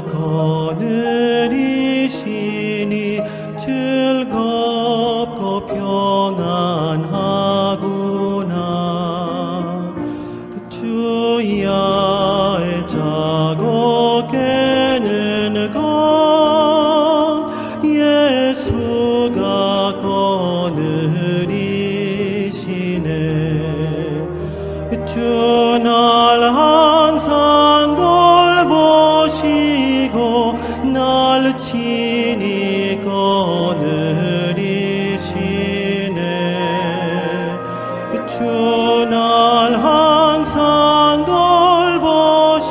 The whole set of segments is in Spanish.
거느리시니 즐겁고 평안하구나. 주야의 자고 깨는 것 예수가 거느리시네. 주 날 항상 돌보시고 날 친히 거느리시네. 주 날 항상 돌보시고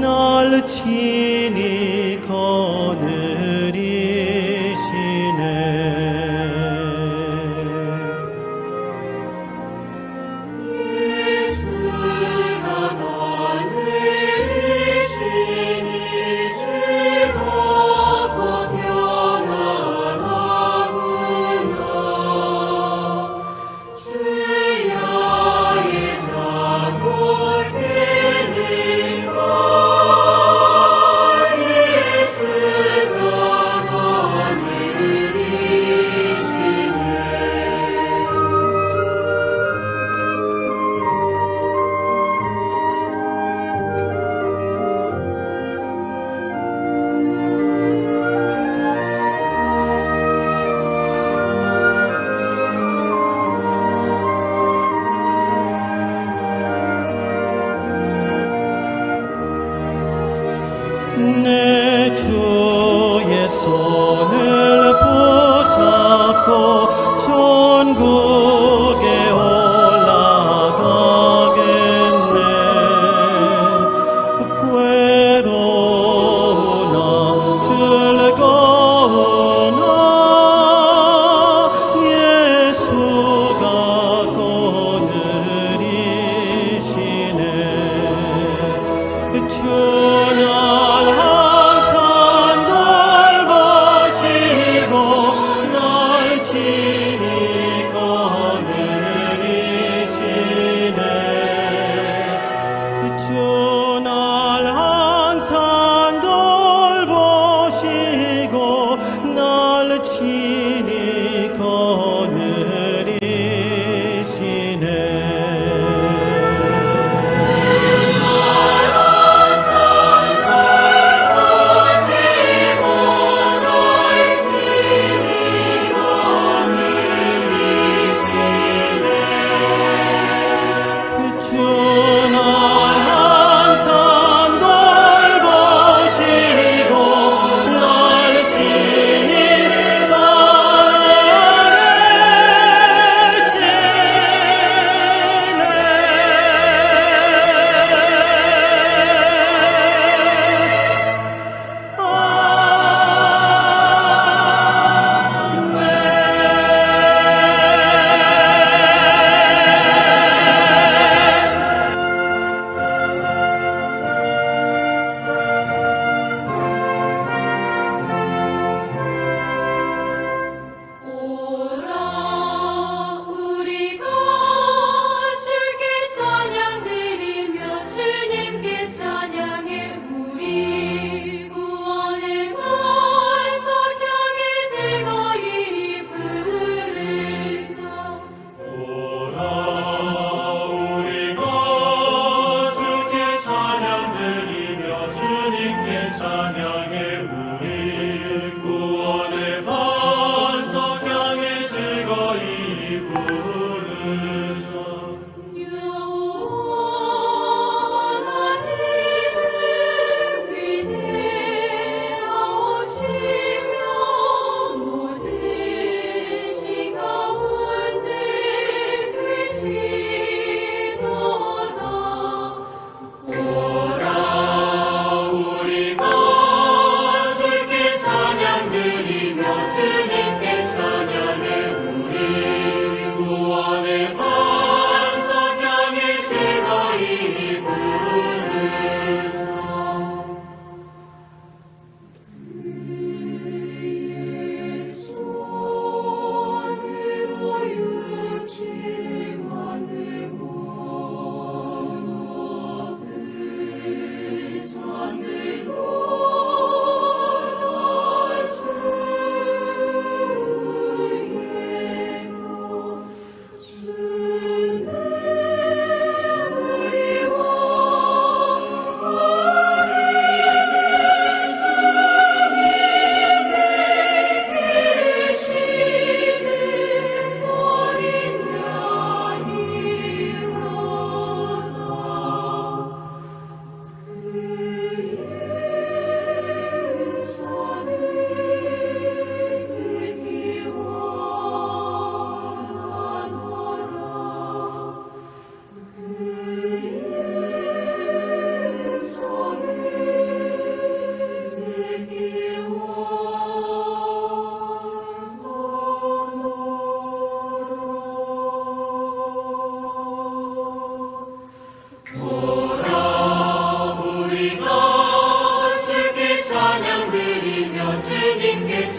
날 친히 거느리시네. 내 주의 손을 붙잡고 천국에 올라가겠네. 괴로우나 즐거우나 예수가 거느리시네. 주나 항상 돌보시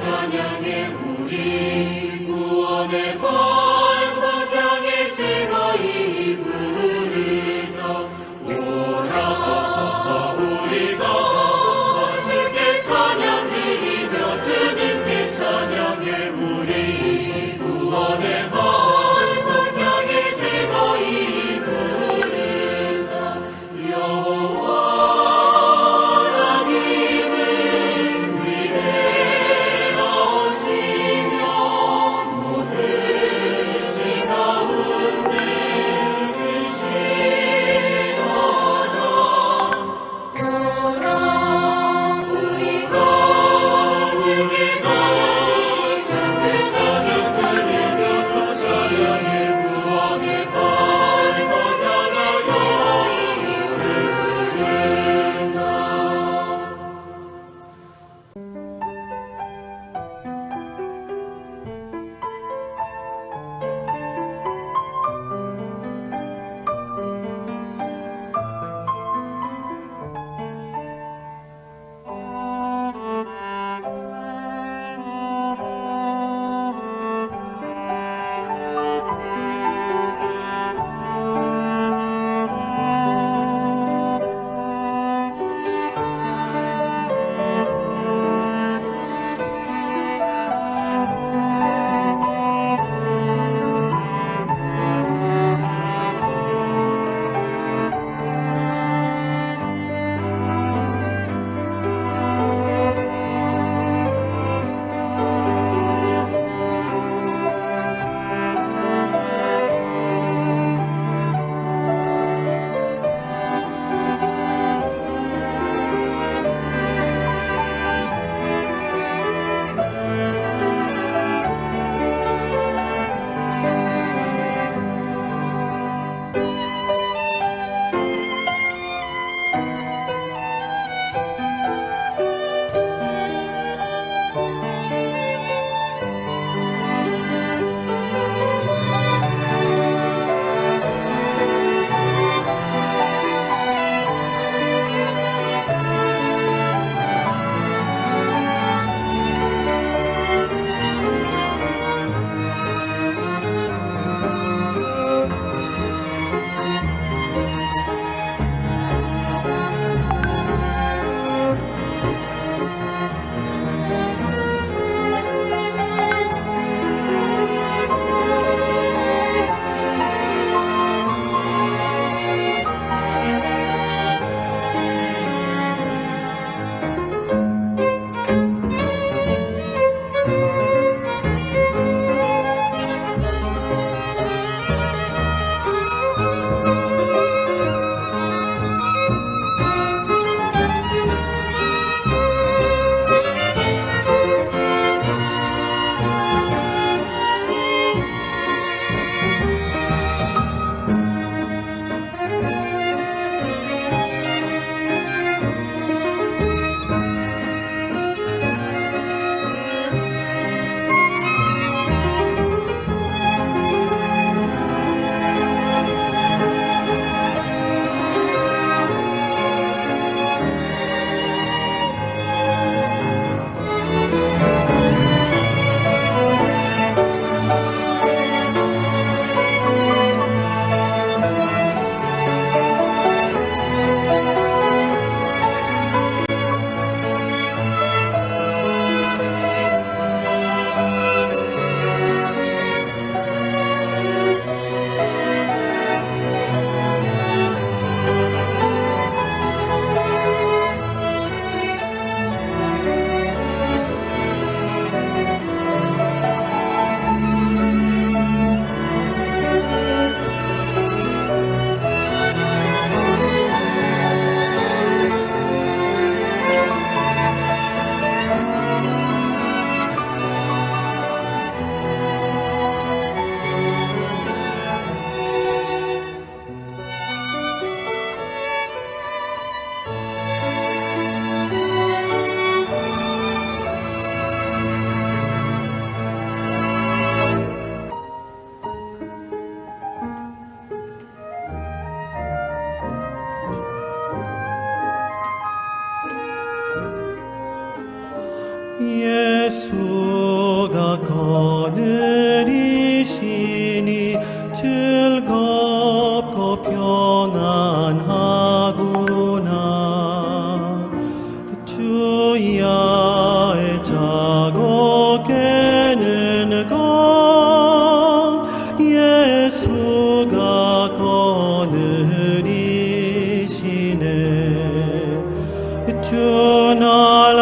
찬양해 우리 구원의 반석 향해 즐거이 부르자. 오라 우리가 주께 찬양 드리며 주님께 찬양해 우리 구원의 반석 향해 즐거이 부르자. 여호와 Yeah. 예수가 거느리시니 즐겁고 평안하구나. 주야의 자고 깨는 것 예수가 거느리시네. 주날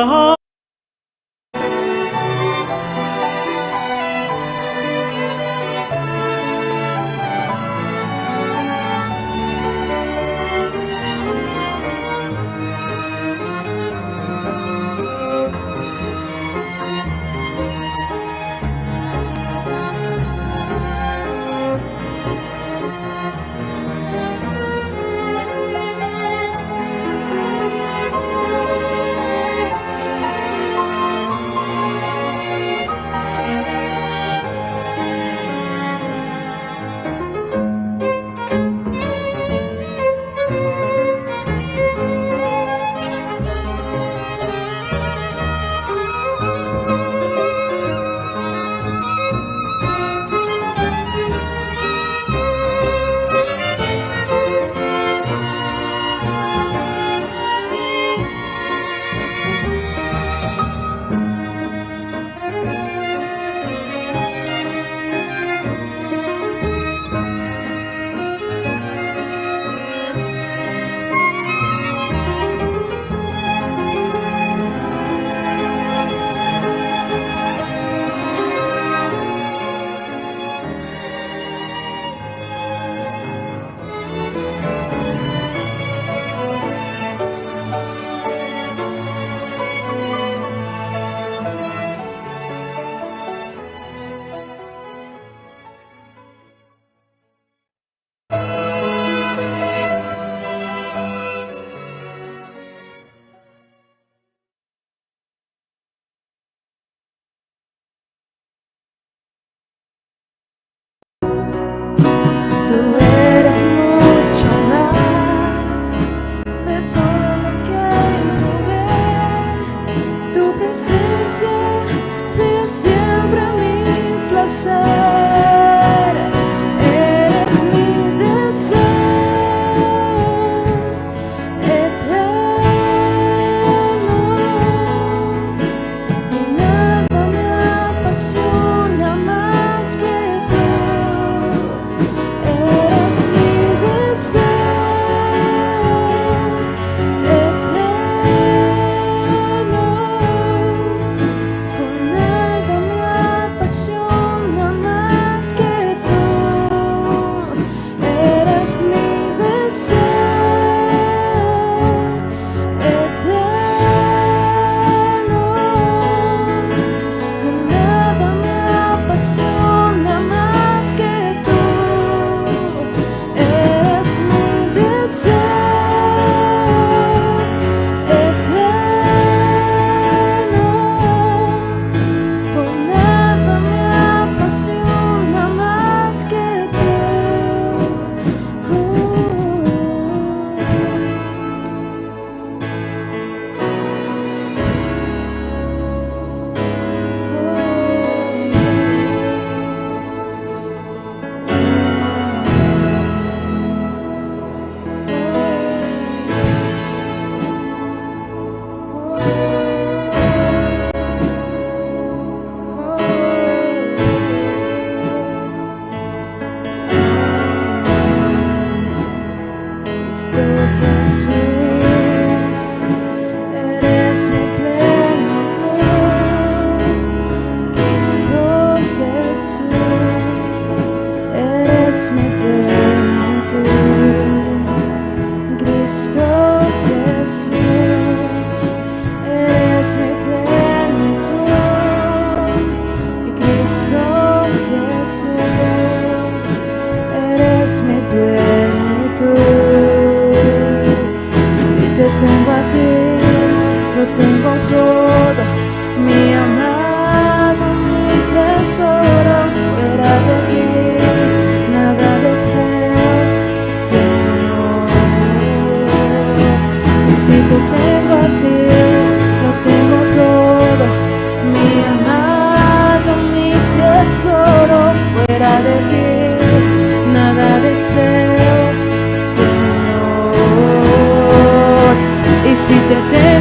tengo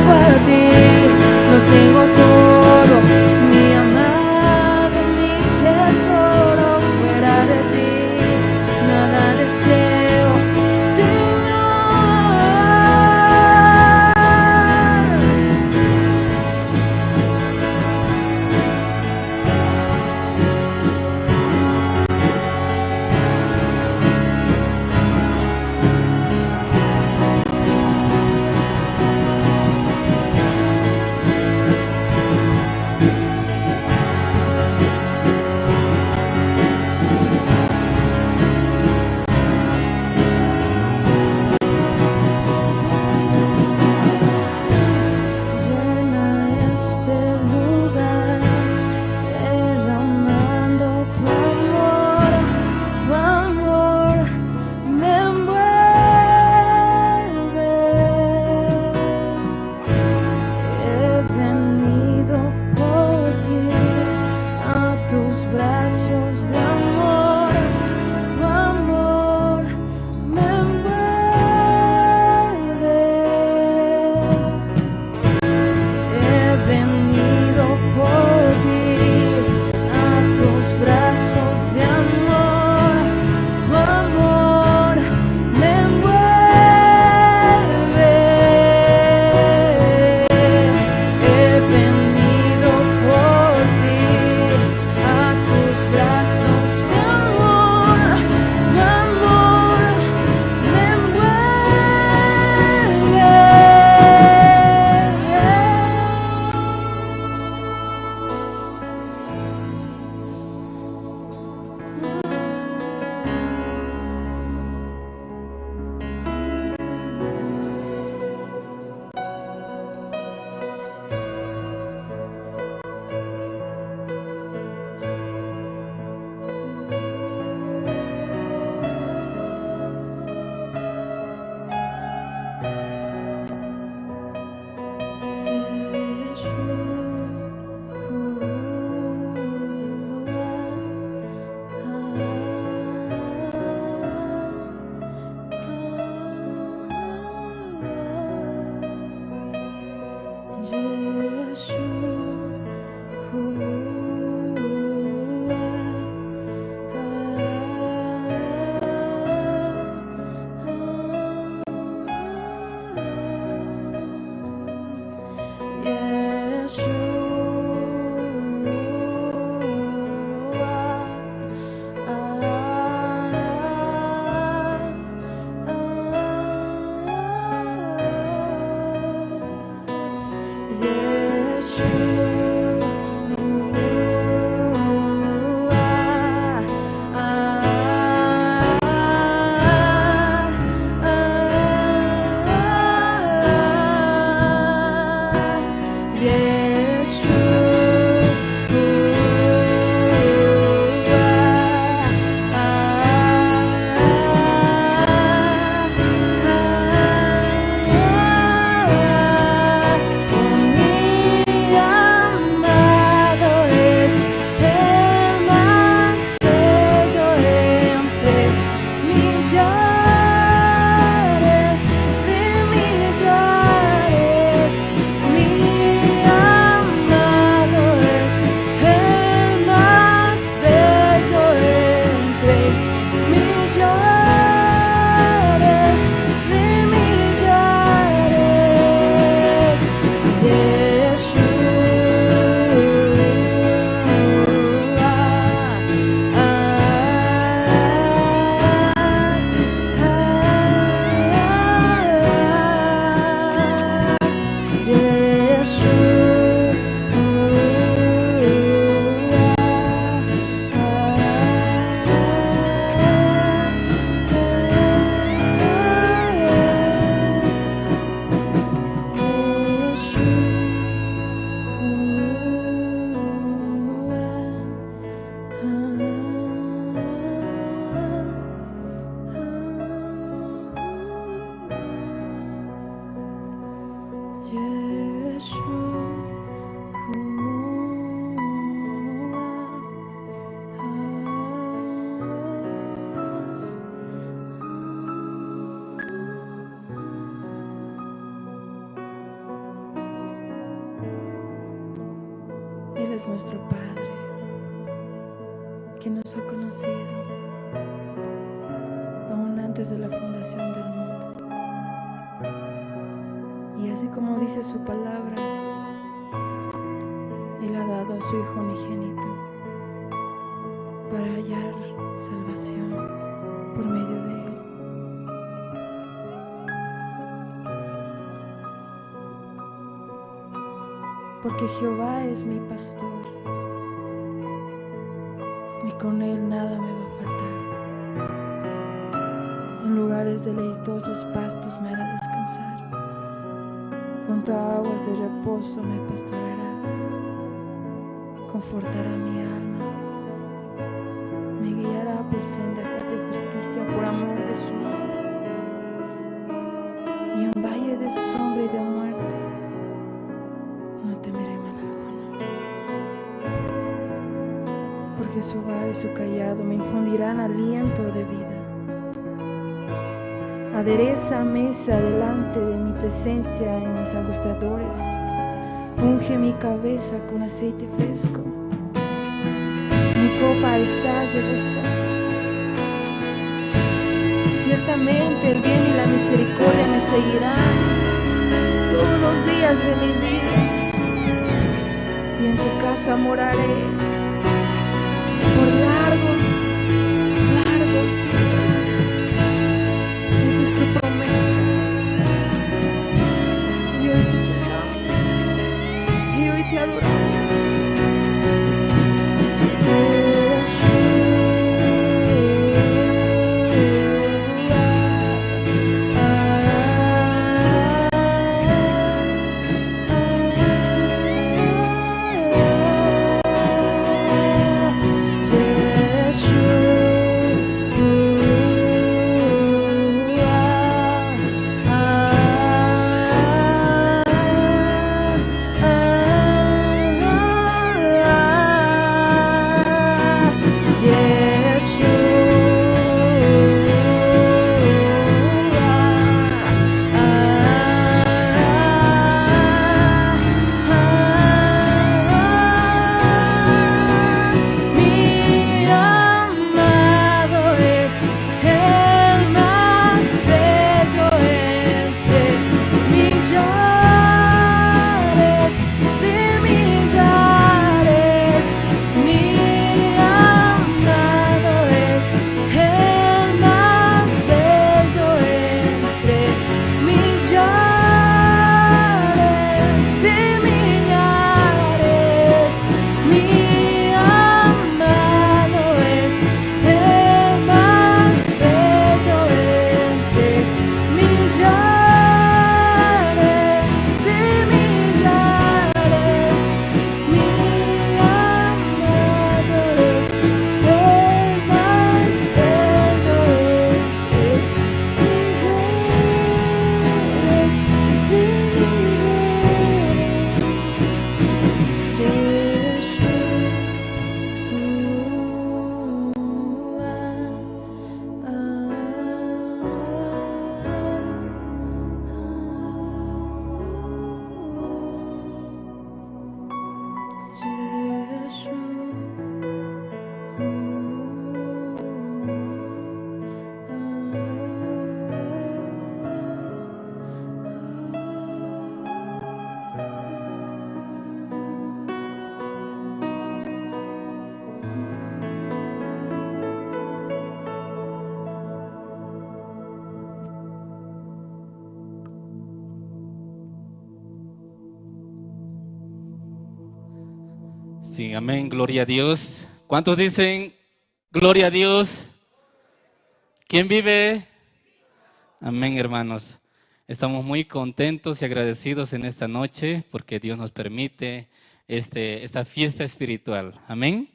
vengo a ti, lo tengo todo, mi amado, mi tesoro, fuera de ti, nada deseo, Señor. Llena este lugar, derramando tu amor me envuelve. He venido por ti, a tus brazos de amor, tu amor me envuelve. He venido por ti, a tus brazos de amor, tu amor me envuelve. He venido por ti, a tus brazos de amor, tu amor me es nuestro Padre, que nos ha conocido aún antes de la fundación del mundo. Y así como dice su palabra, Él ha dado a su Hijo unigénito para hallar salvación por medio de Él. Porque Jehová es mi pastor, y con Él nada me va a faltar. En lugares deleitosos pastos me hará descansar, junto a aguas de reposo me pastoreará, confortará mi alma, me guiará por sendas de justicia por amor de su nombre. Y en valle de sombra y de muerte no temeré mal alguno, porque su vara y su cayado me infundirán aliento de vida. Adereza mesa delante de mi presencia en mis angustiadores, unge mi cabeza con aceite fresco, mi copa está rebosando. Ciertamente el bien y la misericordia me seguirán todos los días de mi vida, y en tu casa moraré por largos días. Esa es tu promesa, y hoy te cantamos, y hoy te adoramos. Sí, amén, gloria a Dios. ¿Cuántos dicen gloria a Dios? ¿Quién vive? Amén, hermanos. Estamos muy contentos y agradecidos en esta noche porque Dios nos permite esta fiesta espiritual. Amén.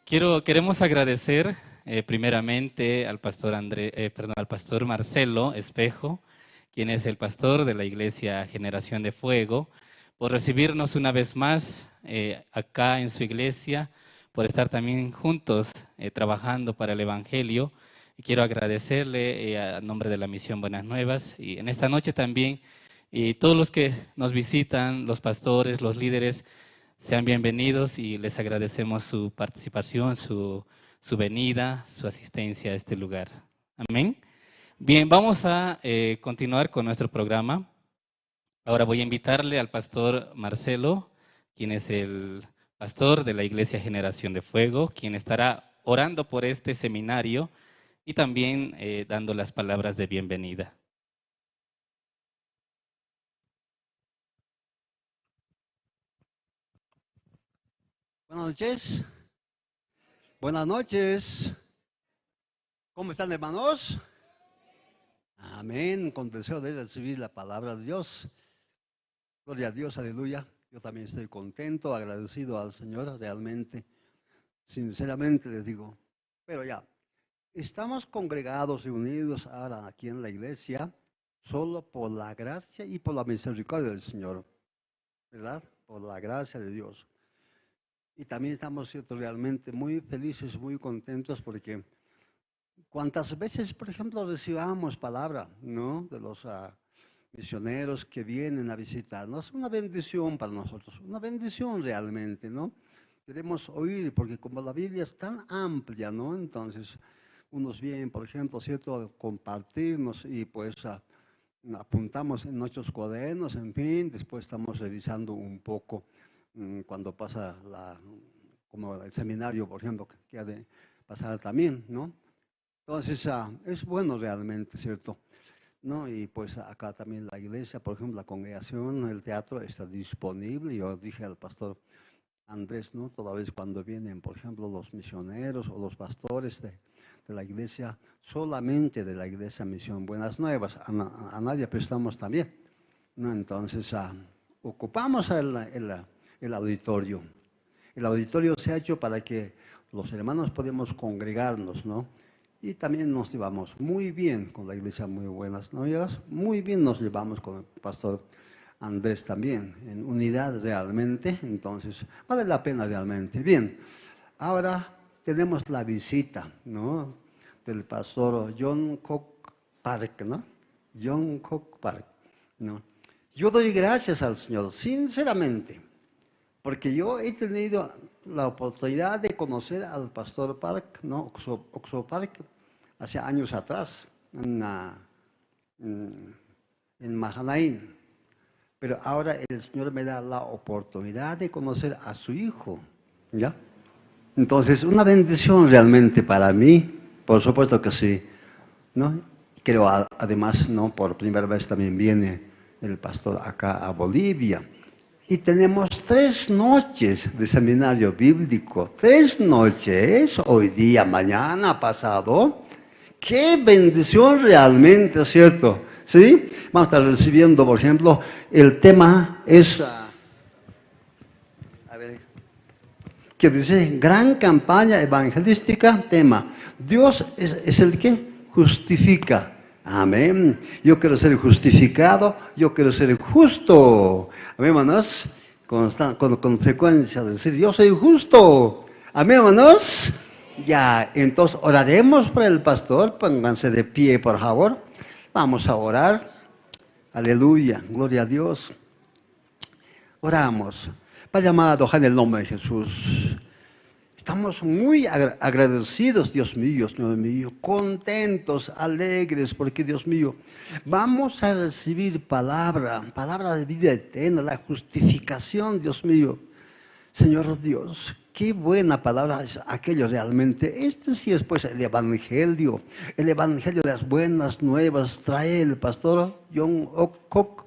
Queremos agradecer primeramente al pastor al pastor Marcelo Espejo, quien es el pastor de la Iglesia Generación de Fuego, por recibirnos una vez más acá en su iglesia, por estar también juntos trabajando para el Evangelio. Y quiero agradecerle a nombre de la Misión Buenas Nuevas, y en esta noche también, y todos los que nos visitan, los pastores, los líderes, Sean bienvenidos y les agradecemos su participación, su venida, su asistencia a este lugar. Amén. Bien, vamos a continuar con nuestro programa. Ahora voy a invitarle al pastor Marcelo, quien es el pastor de la Iglesia Generación de Fuego, quien estará orando por este seminario y también dando las palabras de bienvenida. Buenas noches. Buenas noches. ¿Cómo están, hermanos? Amén. Con deseo de recibir la palabra de Dios. Gloria a Dios, aleluya. Yo también estoy contento, agradecido al Señor, realmente. Sinceramente les digo. Pero ya, estamos congregados y unidos ahora aquí en la iglesia solo por la gracia y por la misericordia del Señor. ¿Verdad? Por la gracia de Dios. Y también estamos realmente muy felices, muy contentos porque cuántas veces, por ejemplo, recibamos palabra, ¿no? De los misioneros que vienen a visitarnos. Una bendición para nosotros, una bendición realmente, ¿no? Queremos oír porque como la Biblia es tan amplia, ¿no? Entonces, unos vienen, por ejemplo, ¿cierto? A compartirnos y pues apuntamos en nuestros cuadernos, en fin, después estamos revisando un poco cuando pasa como el seminario, por ejemplo, que ha de pasar también, ¿no? Entonces, es bueno realmente, ¿cierto? ¿No? Y pues acá también la iglesia, por ejemplo, la congregación, el teatro está disponible. Yo dije al pastor Andrés, ¿no? Toda vez cuando vienen, por ejemplo, los misioneros o los pastores de la iglesia, solamente de la iglesia Misión Buenas Nuevas, a nadie prestamos también, ¿no? Entonces, ocupamos el auditorio. El auditorio se ha hecho para que los hermanos podamos congregarnos, ¿no? Y también nos llevamos muy bien con la iglesia Muy Buenas Nuevas, muy bien nos llevamos con el pastor Andrés también, en unidad realmente, entonces vale la pena realmente. Bien, ahora tenemos la visita, ¿no? Del pastor John Cook Park, ¿no? John Cook Park, ¿no? Yo doy gracias al Señor, sinceramente, porque yo he tenido la oportunidad de conocer al pastor Park, ¿no? Oxo Park, hace años atrás, en Mahanaim. Pero ahora el Señor me da la oportunidad de conocer a su hijo, ¿ya? Entonces, una bendición realmente para mí, por supuesto que sí, ¿no? Creo además, ¿no? Por primera vez también viene el pastor acá a Bolivia. Y tenemos 3 noches de seminario bíblico, 3 noches, hoy día, mañana, pasado. ¡Qué bendición realmente, ¿cierto? ¿Sí? Vamos a estar recibiendo, por ejemplo, el tema es, que dice, gran campaña evangelística, tema, Dios es el que justifica. Amén. Yo quiero ser justificado, yo quiero ser justo. Amén, hermanos. Con frecuencia decir, yo soy justo. Amén, hermanos. Ya, entonces oraremos por el pastor. Pónganse de pie, por favor. Vamos a orar. Aleluya, gloria a Dios. Oramos. Padre amado, en el nombre de Jesús. Estamos muy agradecidos, Dios mío, contentos, alegres, porque Dios mío, vamos a recibir palabra de vida eterna, la justificación, Dios mío. Señor Dios, qué buena palabra es aquello realmente. Este sí es pues el evangelio de las buenas nuevas, trae el pastor John Cook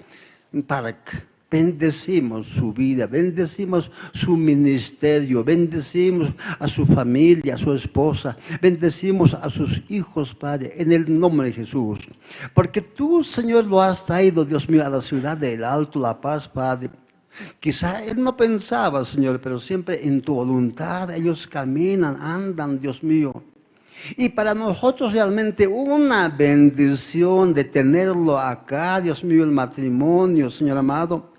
Park. Bendecimos su vida, bendecimos su ministerio, bendecimos a su familia, a su esposa, bendecimos a sus hijos, Padre, en el nombre de Jesús. Porque tú, Señor, lo has traído, Dios mío, a la ciudad del Alto, La Paz, Padre. Quizá él no pensaba, Señor, pero siempre en tu voluntad ellos caminan, andan, Dios mío. Y para nosotros realmente una bendición de tenerlo acá, Dios mío, el matrimonio, Señor amado.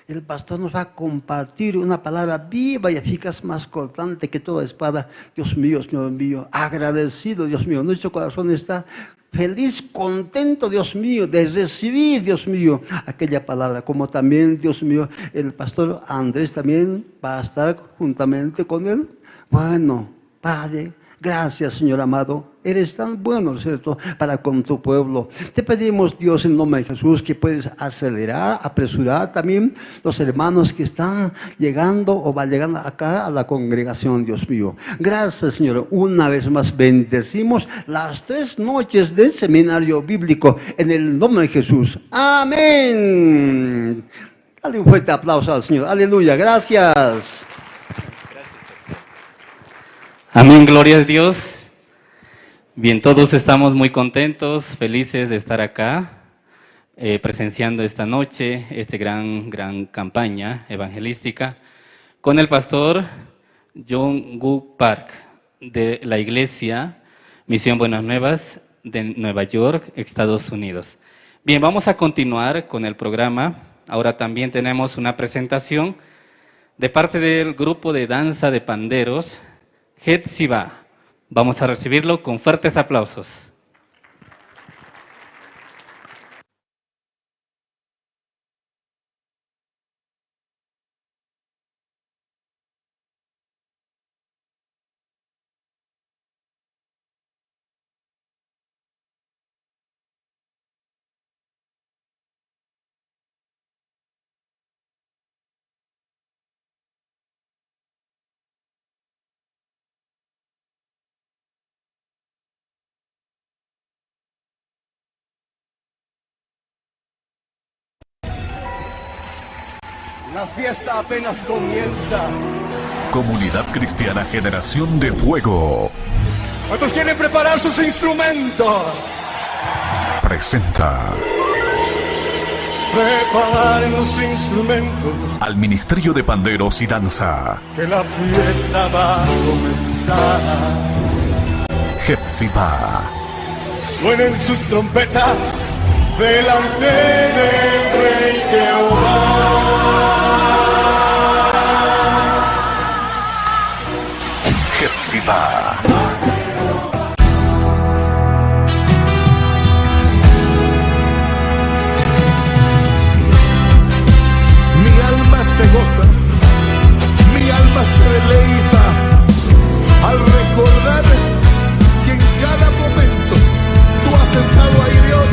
El pastor nos va a compartir una palabra viva y eficaz, más cortante que toda espada. Dios mío, Señor mío, agradecido, Dios mío. Nuestro corazón está feliz, contento, Dios mío, de recibir, Dios mío, aquella palabra. Como también, Dios mío, el pastor Andrés también va a estar juntamente con él. Bueno, Padre, gracias, Señor amado. Eres tan bueno, ¿cierto?, para con tu pueblo. Te pedimos, Dios, en nombre de Jesús, que puedes acelerar, apresurar también los hermanos que están llegando o van llegando acá a la congregación, Dios mío. Gracias, Señor. Una vez más bendecimos las 3 noches del seminario bíblico en el nombre de Jesús. Amén. Dale un fuerte aplauso al Señor. Aleluya. Gracias. Amén, gloria a Dios. Bien, todos estamos muy contentos, felices de estar acá, presenciando esta noche, gran campaña evangelística, con el pastor John Gu Park, de la Iglesia Misión Buenas Nuevas de Nueva York, Estados Unidos. Bien, vamos a continuar con el programa. Ahora también tenemos una presentación de parte del grupo de danza de panderos, Hetziba. Vamos a recibirlo con fuertes aplausos. La fiesta apenas comienza. Comunidad Cristiana Generación de Fuego ¿Cuántos quieren preparar sus instrumentos? presenta Preparen los instrumentos, al Ministerio de Panderos y Danza, que la fiesta va a comenzar. Hetziba. Suenen sus trompetas delante del Rey Jehová. Hetziba. Mi alma se goza, mi alma se deleita al recordar que en cada momento tú has estado ahí, Dios.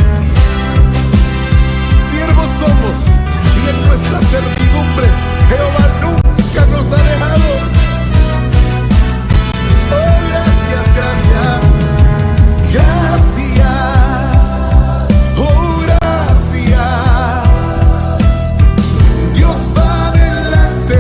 Siervos somos y en nuestra servidumbre Jehová nunca nos ha dejado. Oh, gracias, gracias, gracias, oh, gracias. Dios va adelante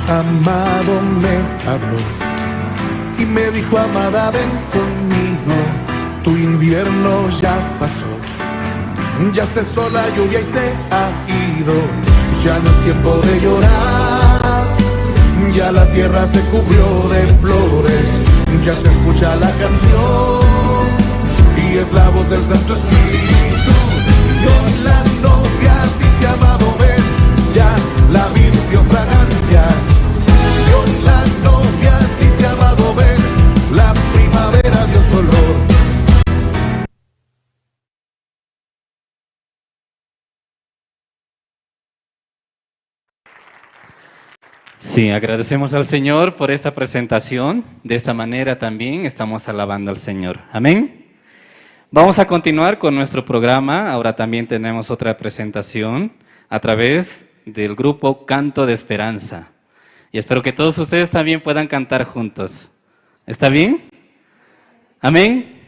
amado me habló y me dijo, amada, ven conmigo, tu invierno ya pasó, ya cesó la lluvia y se ha ido, ya no es tiempo de llorar, ya la tierra se cubrió de flores, ya se escucha la canción y es la voz del Santo Espíritu. Y hoy la novia dice, amado, ven, ya la vid dio fragancias. Y hoy la novia dice, amado, ven, la primavera dio su olor. Sí, agradecemos al Señor por esta presentación. De esta manera también estamos alabando al Señor. Amén. Vamos a continuar con nuestro programa. Ahora también tenemos otra presentación a través del grupo Canto de Esperanza. Y espero que todos ustedes también puedan cantar juntos. ¿Está bien? Amén.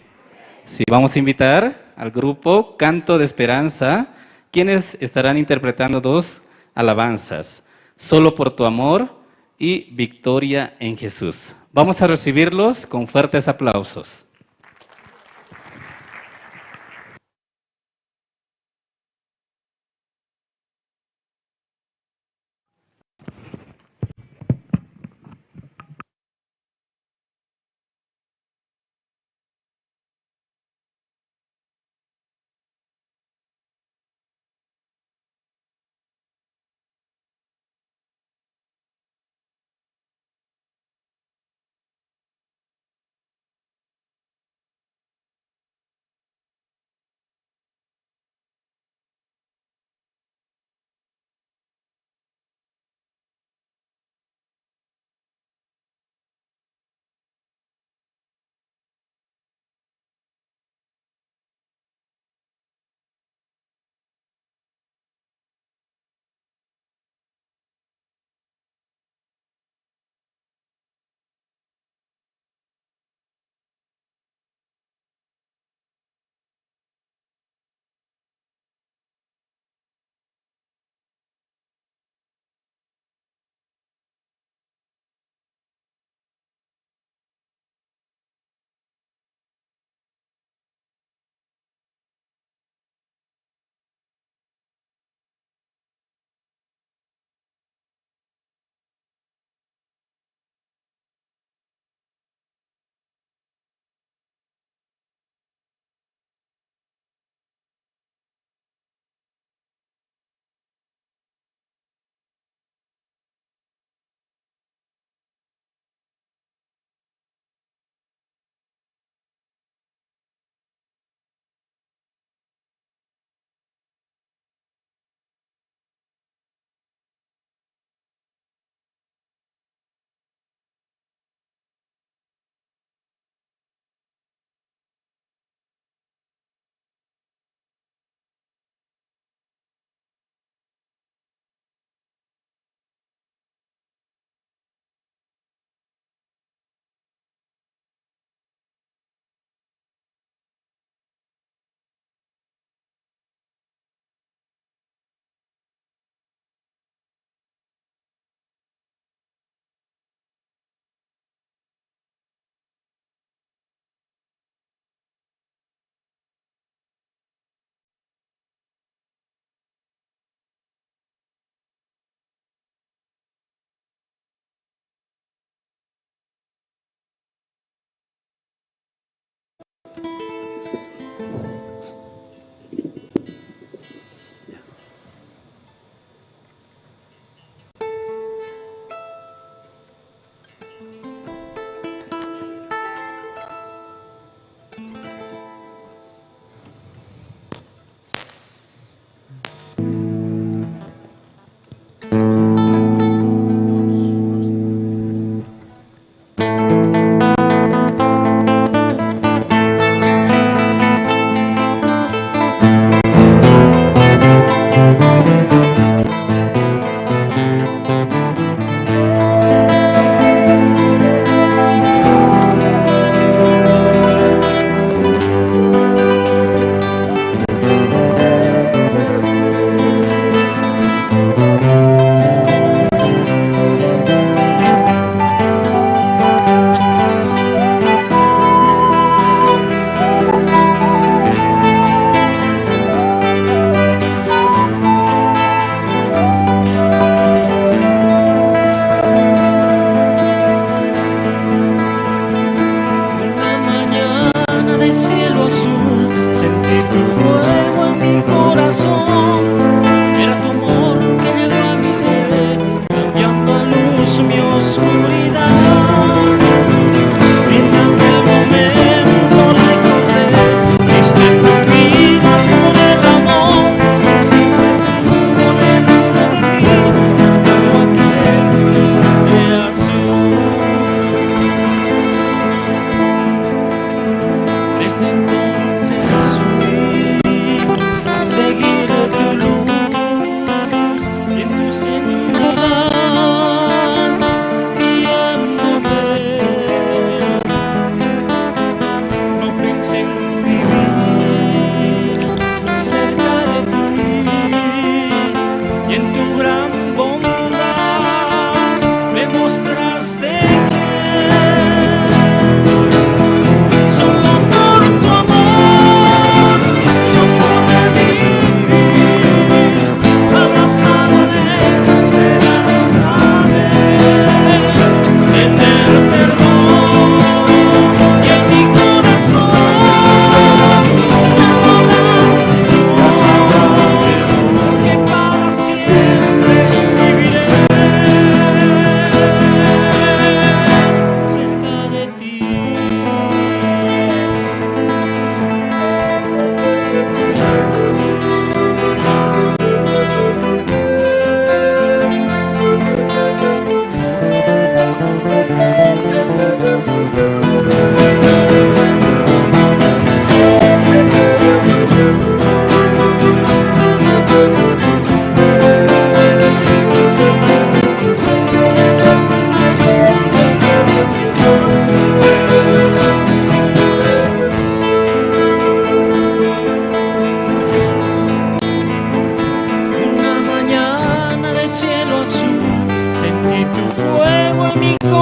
Sí, vamos a invitar al grupo Canto de Esperanza, quienes estarán interpretando dos alabanzas, Solo por tu amor y Victoria en Jesús. Vamos a recibirlos con fuertes aplausos.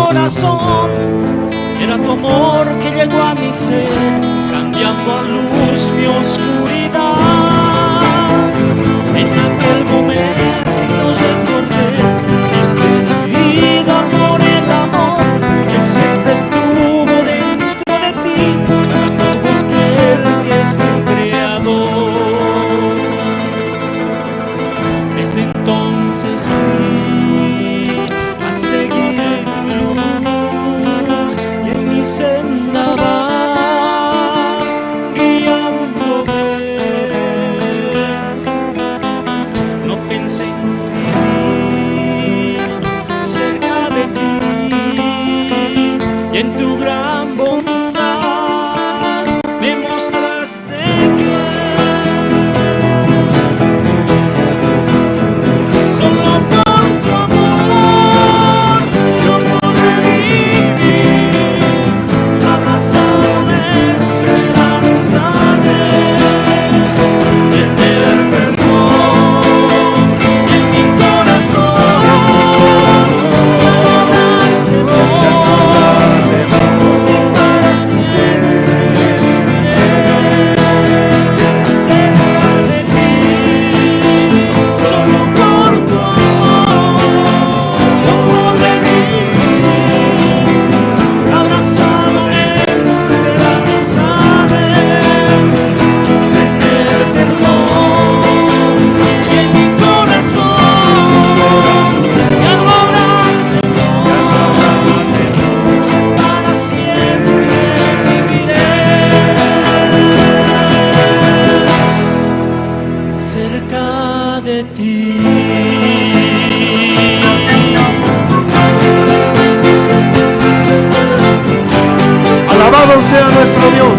corazón. Era tu amor que llegó a mi ser, cambiando a luz mi oscuridad. En aquel momento recordé que diste la vida por el amor que siempre estuvo dentro de ti, para todo aquel que es tu creador. Desde entonces fui a seguir tu luz y en mi senda vas guiándome. No pensé en vivir cerca de ti y en tu gran bondad me mostraste que solo por tu amor yo podré vivir, abrazado de esperanza de tener perdón y en mi corazón no habrá temor, porque para siempre viviré cerca de ti. Solo por tu amor yo podré vivir, abrazado de esperanza de tener perdón y en mi corazón ya no habrá temor, para siempre viviré cerca de ti. Alabado sea nuestro Dios.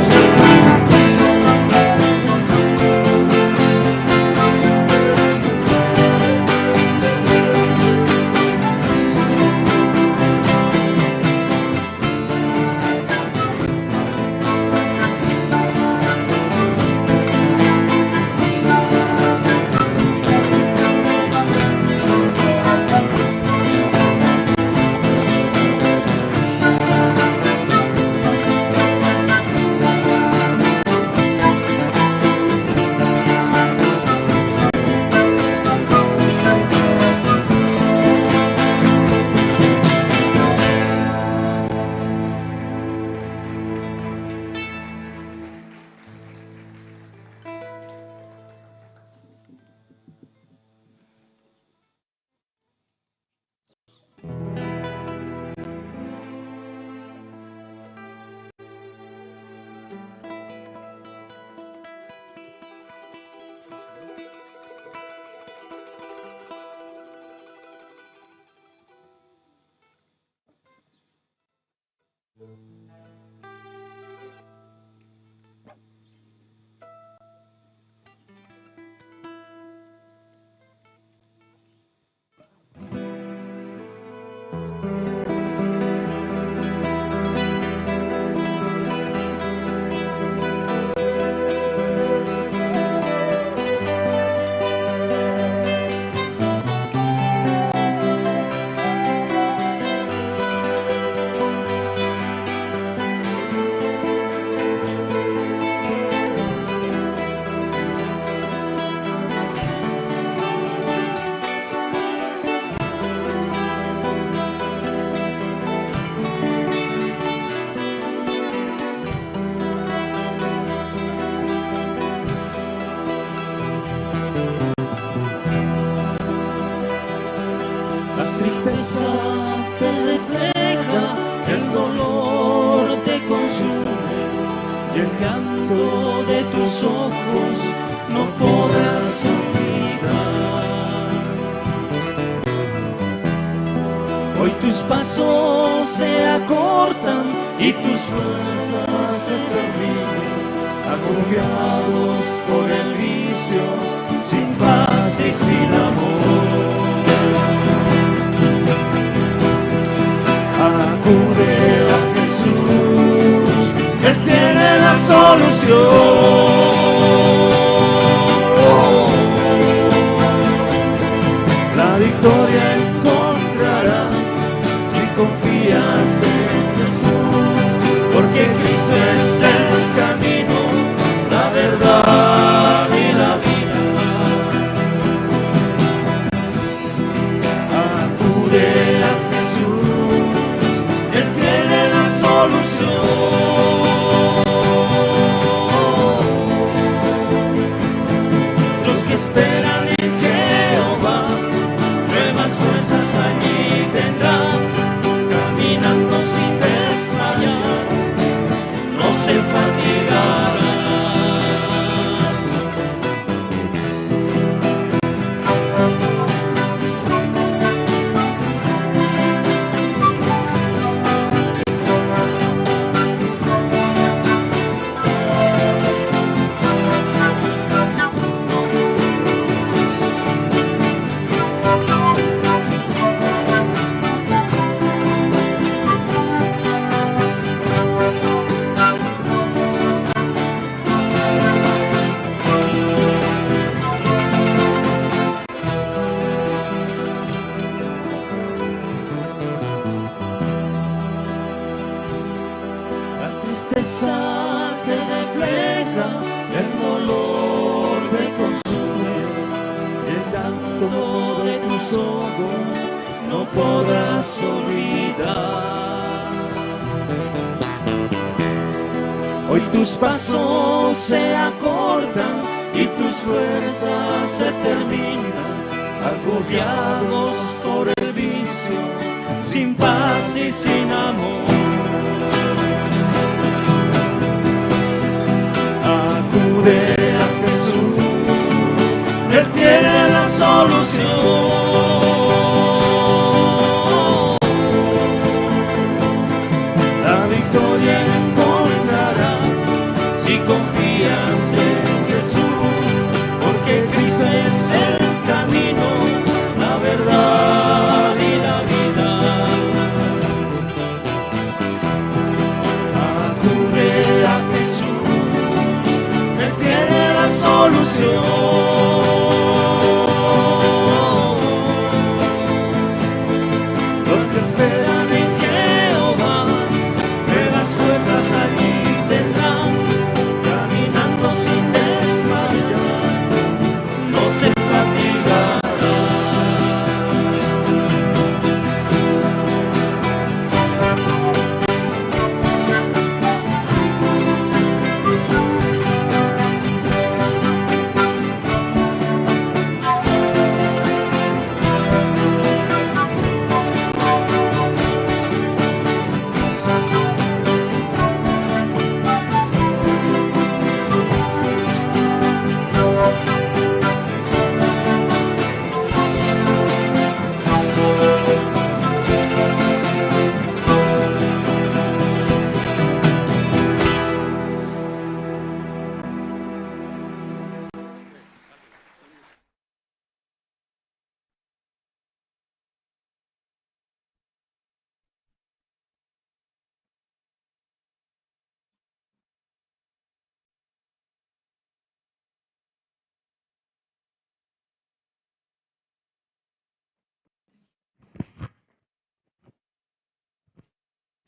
tristeza te refleja, el dolor te consume, y el llanto de tus ojos no podrás olvidar. Hoy tus pasos se acortan y tus fuerzas se terminan, agobiados por el vicio, sin paz y sin amor. Acude a Jesús, Él tiene la solución. La victoria encontrarás si confías esperan en Jehová, nuevas fuerzas allí tendrán, caminando sin desmayar, no se fatigarán. La tristeza te refleja, el dolor te consume, el llanto de tus ojos no podrás olvidar. Hoy tus pasos se acortan y tus fuerzas se terminan, agobiados por el vicio, sin paz y sin amor. Acude a Jesús, Él tiene la solución. La victoria encontrarás si confías en Jesús, porque Cristo es el camino, la verdad y la vida. Acude a Jesús, Él tiene la solución. Los que esperan en Jehová, nuevas fuerzas allí tendrán, caminando sin desmayar, no se fatigarán.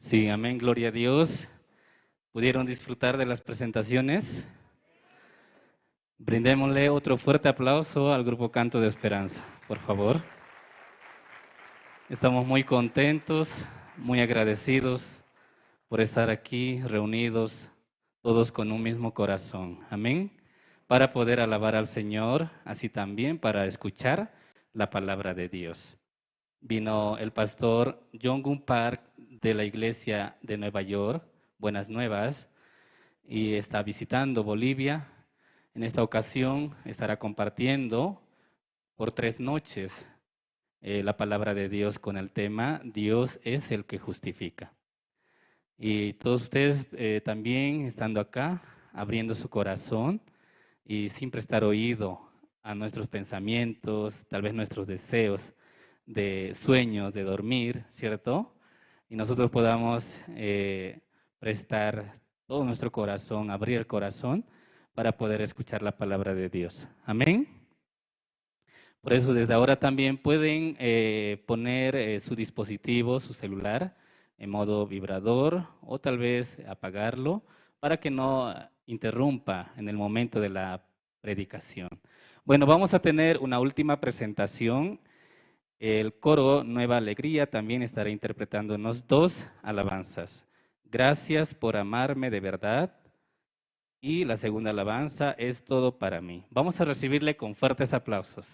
Sí, amén, gloria a Dios. ¿Pudieron disfrutar de las presentaciones? Brindémosle otro fuerte aplauso al Grupo Canto de Esperanza, por favor. Estamos muy contentos, muy agradecidos por estar aquí reunidos todos con un mismo corazón. Amén. Para poder alabar al Señor, así también para escuchar la palabra de Dios. Vino el pastor Jong-un Park de la iglesia de Nueva York, Buenas Nuevas, y está visitando Bolivia. En esta ocasión estará compartiendo por 3 noches la palabra de Dios con el tema Dios es el que justifica. Y todos ustedes también estando acá, abriendo su corazón y sin prestar oído a nuestros pensamientos, tal vez nuestros deseos de sueños, de dormir, ¿cierto? Y nosotros podamos prestar todo nuestro corazón, abrir el corazón para poder escuchar la palabra de Dios. Amén. Por eso desde ahora también pueden poner su dispositivo, su celular, en modo vibrador o tal vez apagarlo para que no interrumpa en el momento de la predicación. Bueno, vamos a tener una última presentación. El coro Nueva Alegría también estará interpretándonos 2 alabanzas. Gracias por amarme de verdad Y la segunda alabanza es Todo para mí. Vamos a recibirle con fuertes aplausos.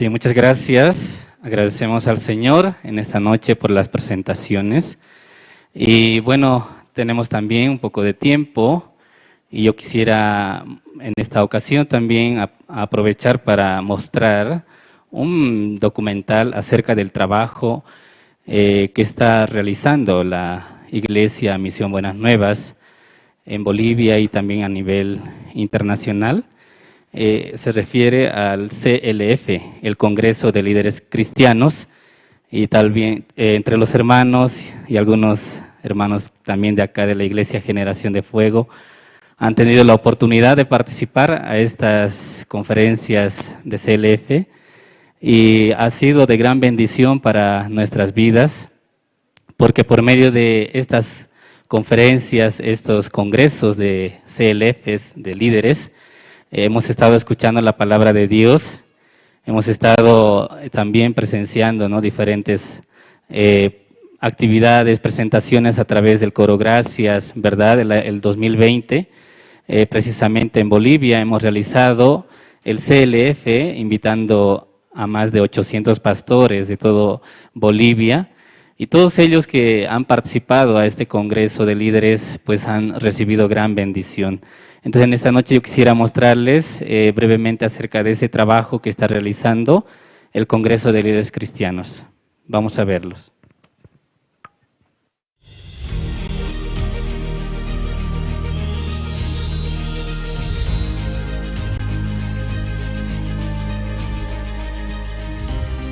Sí, muchas gracias. Agradecemos al Señor en esta noche por las presentaciones. Y bueno, tenemos también un poco de tiempo y yo quisiera en esta ocasión también aprovechar para mostrar un documental acerca del trabajo que está realizando la Iglesia Misión Buenas Nuevas en Bolivia y también a nivel internacional. Se refiere al CLF, el Congreso de Líderes Cristianos, y también entre los hermanos y algunos hermanos también de acá de la Iglesia Generación de Fuego han tenido la oportunidad de participar a estas conferencias de CLF y ha sido de gran bendición para nuestras vidas, porque por medio de estas conferencias, estos congresos de CLFs, de líderes, hemos estado escuchando la palabra de Dios, hemos estado también presenciando, ¿no?, diferentes actividades, presentaciones a través del Coro Gracias, ¿verdad? El 2020, precisamente en Bolivia, hemos realizado el CLF, invitando a más de 800 pastores de todo Bolivia, y todos ellos que han participado a este Congreso de Líderes, pues han recibido gran bendición. Entonces, en esta noche yo quisiera mostrarles brevemente acerca de ese trabajo que está realizando el Congreso de Líderes Cristianos. Vamos a verlos.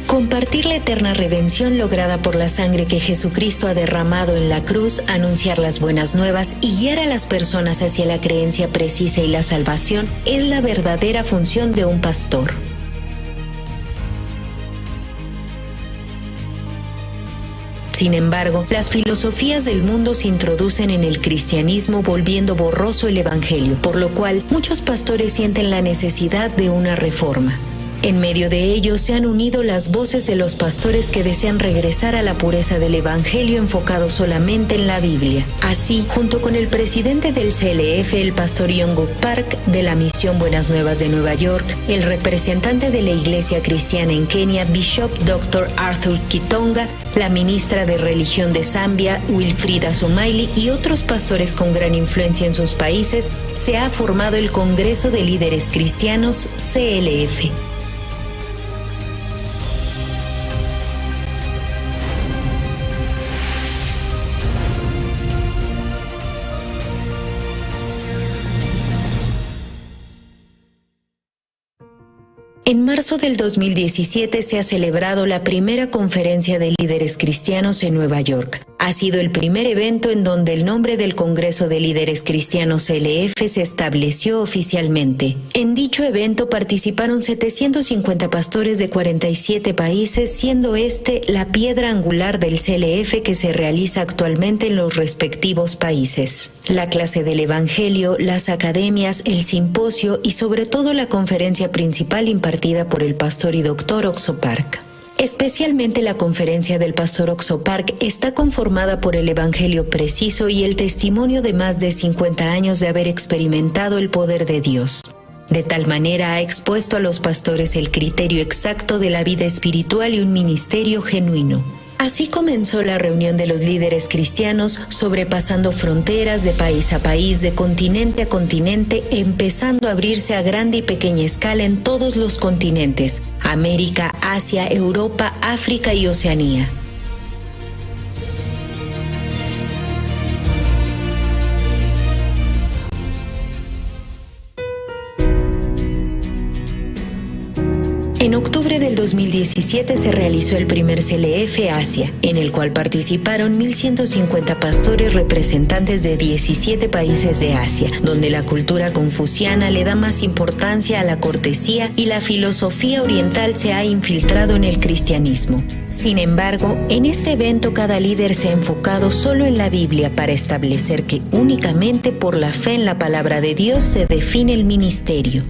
Compartir la eterna redención lograda por la sangre que Jesucristo ha derramado en la cruz, anunciar las buenas nuevas y guiar a las personas hacia la creencia precisa y la salvación es la verdadera función de un pastor. Sin embargo, las filosofías del mundo se introducen en el cristianismo volviendo borroso el evangelio, por lo cual muchos pastores sienten la necesidad de una reforma. En medio de ello se han unido las voces de los pastores que desean regresar a la pureza del Evangelio enfocado solamente en la Biblia. Así, junto con el presidente del CLF, el pastor Yonguk Park, de la Misión Buenas Nuevas de Nueva York, el representante de la Iglesia Cristiana en Kenia, Bishop Dr. Arthur Kitonga, la ministra de Religión de Zambia, Wilfrida Sumaili, y otros pastores con gran influencia en sus países, se ha formado el Congreso de Líderes Cristianos, CLF. En marzo del 2017 se ha celebrado la primera conferencia de líderes cristianos en Nueva York. Ha sido el primer evento en donde el nombre del Congreso de Líderes Cristianos CLF se estableció oficialmente. En dicho evento participaron 750 pastores de 47 países, siendo este la piedra angular del CLF que se realiza actualmente en los respectivos países. La clase del Evangelio, las academias, el simposio y sobre todo la conferencia principal impartida por el pastor y doctor Oxo Park. Especialmente la conferencia del pastor Oxo Park está conformada por el Evangelio preciso y el testimonio de más de 50 años de haber experimentado el poder de Dios. De tal manera ha expuesto a los pastores el criterio exacto de la vida espiritual y un ministerio genuino. Así comenzó la reunión de los líderes cristianos, sobrepasando fronteras de país a país, de continente a continente, empezando a abrirse a grande y pequeña escala en todos los continentes: América, Asia, Europa, África y Oceanía. En octubre del 2017 se realizó el primer CLF Asia, en el cual participaron 1.150 pastores representantes de 17 países de Asia, donde la cultura confuciana le da más importancia a la cortesía y la filosofía oriental se ha infiltrado en el cristianismo. Sin embargo, en este evento cada líder se ha enfocado solo en la Biblia para establecer que únicamente por la fe en la palabra de Dios se define el ministerio.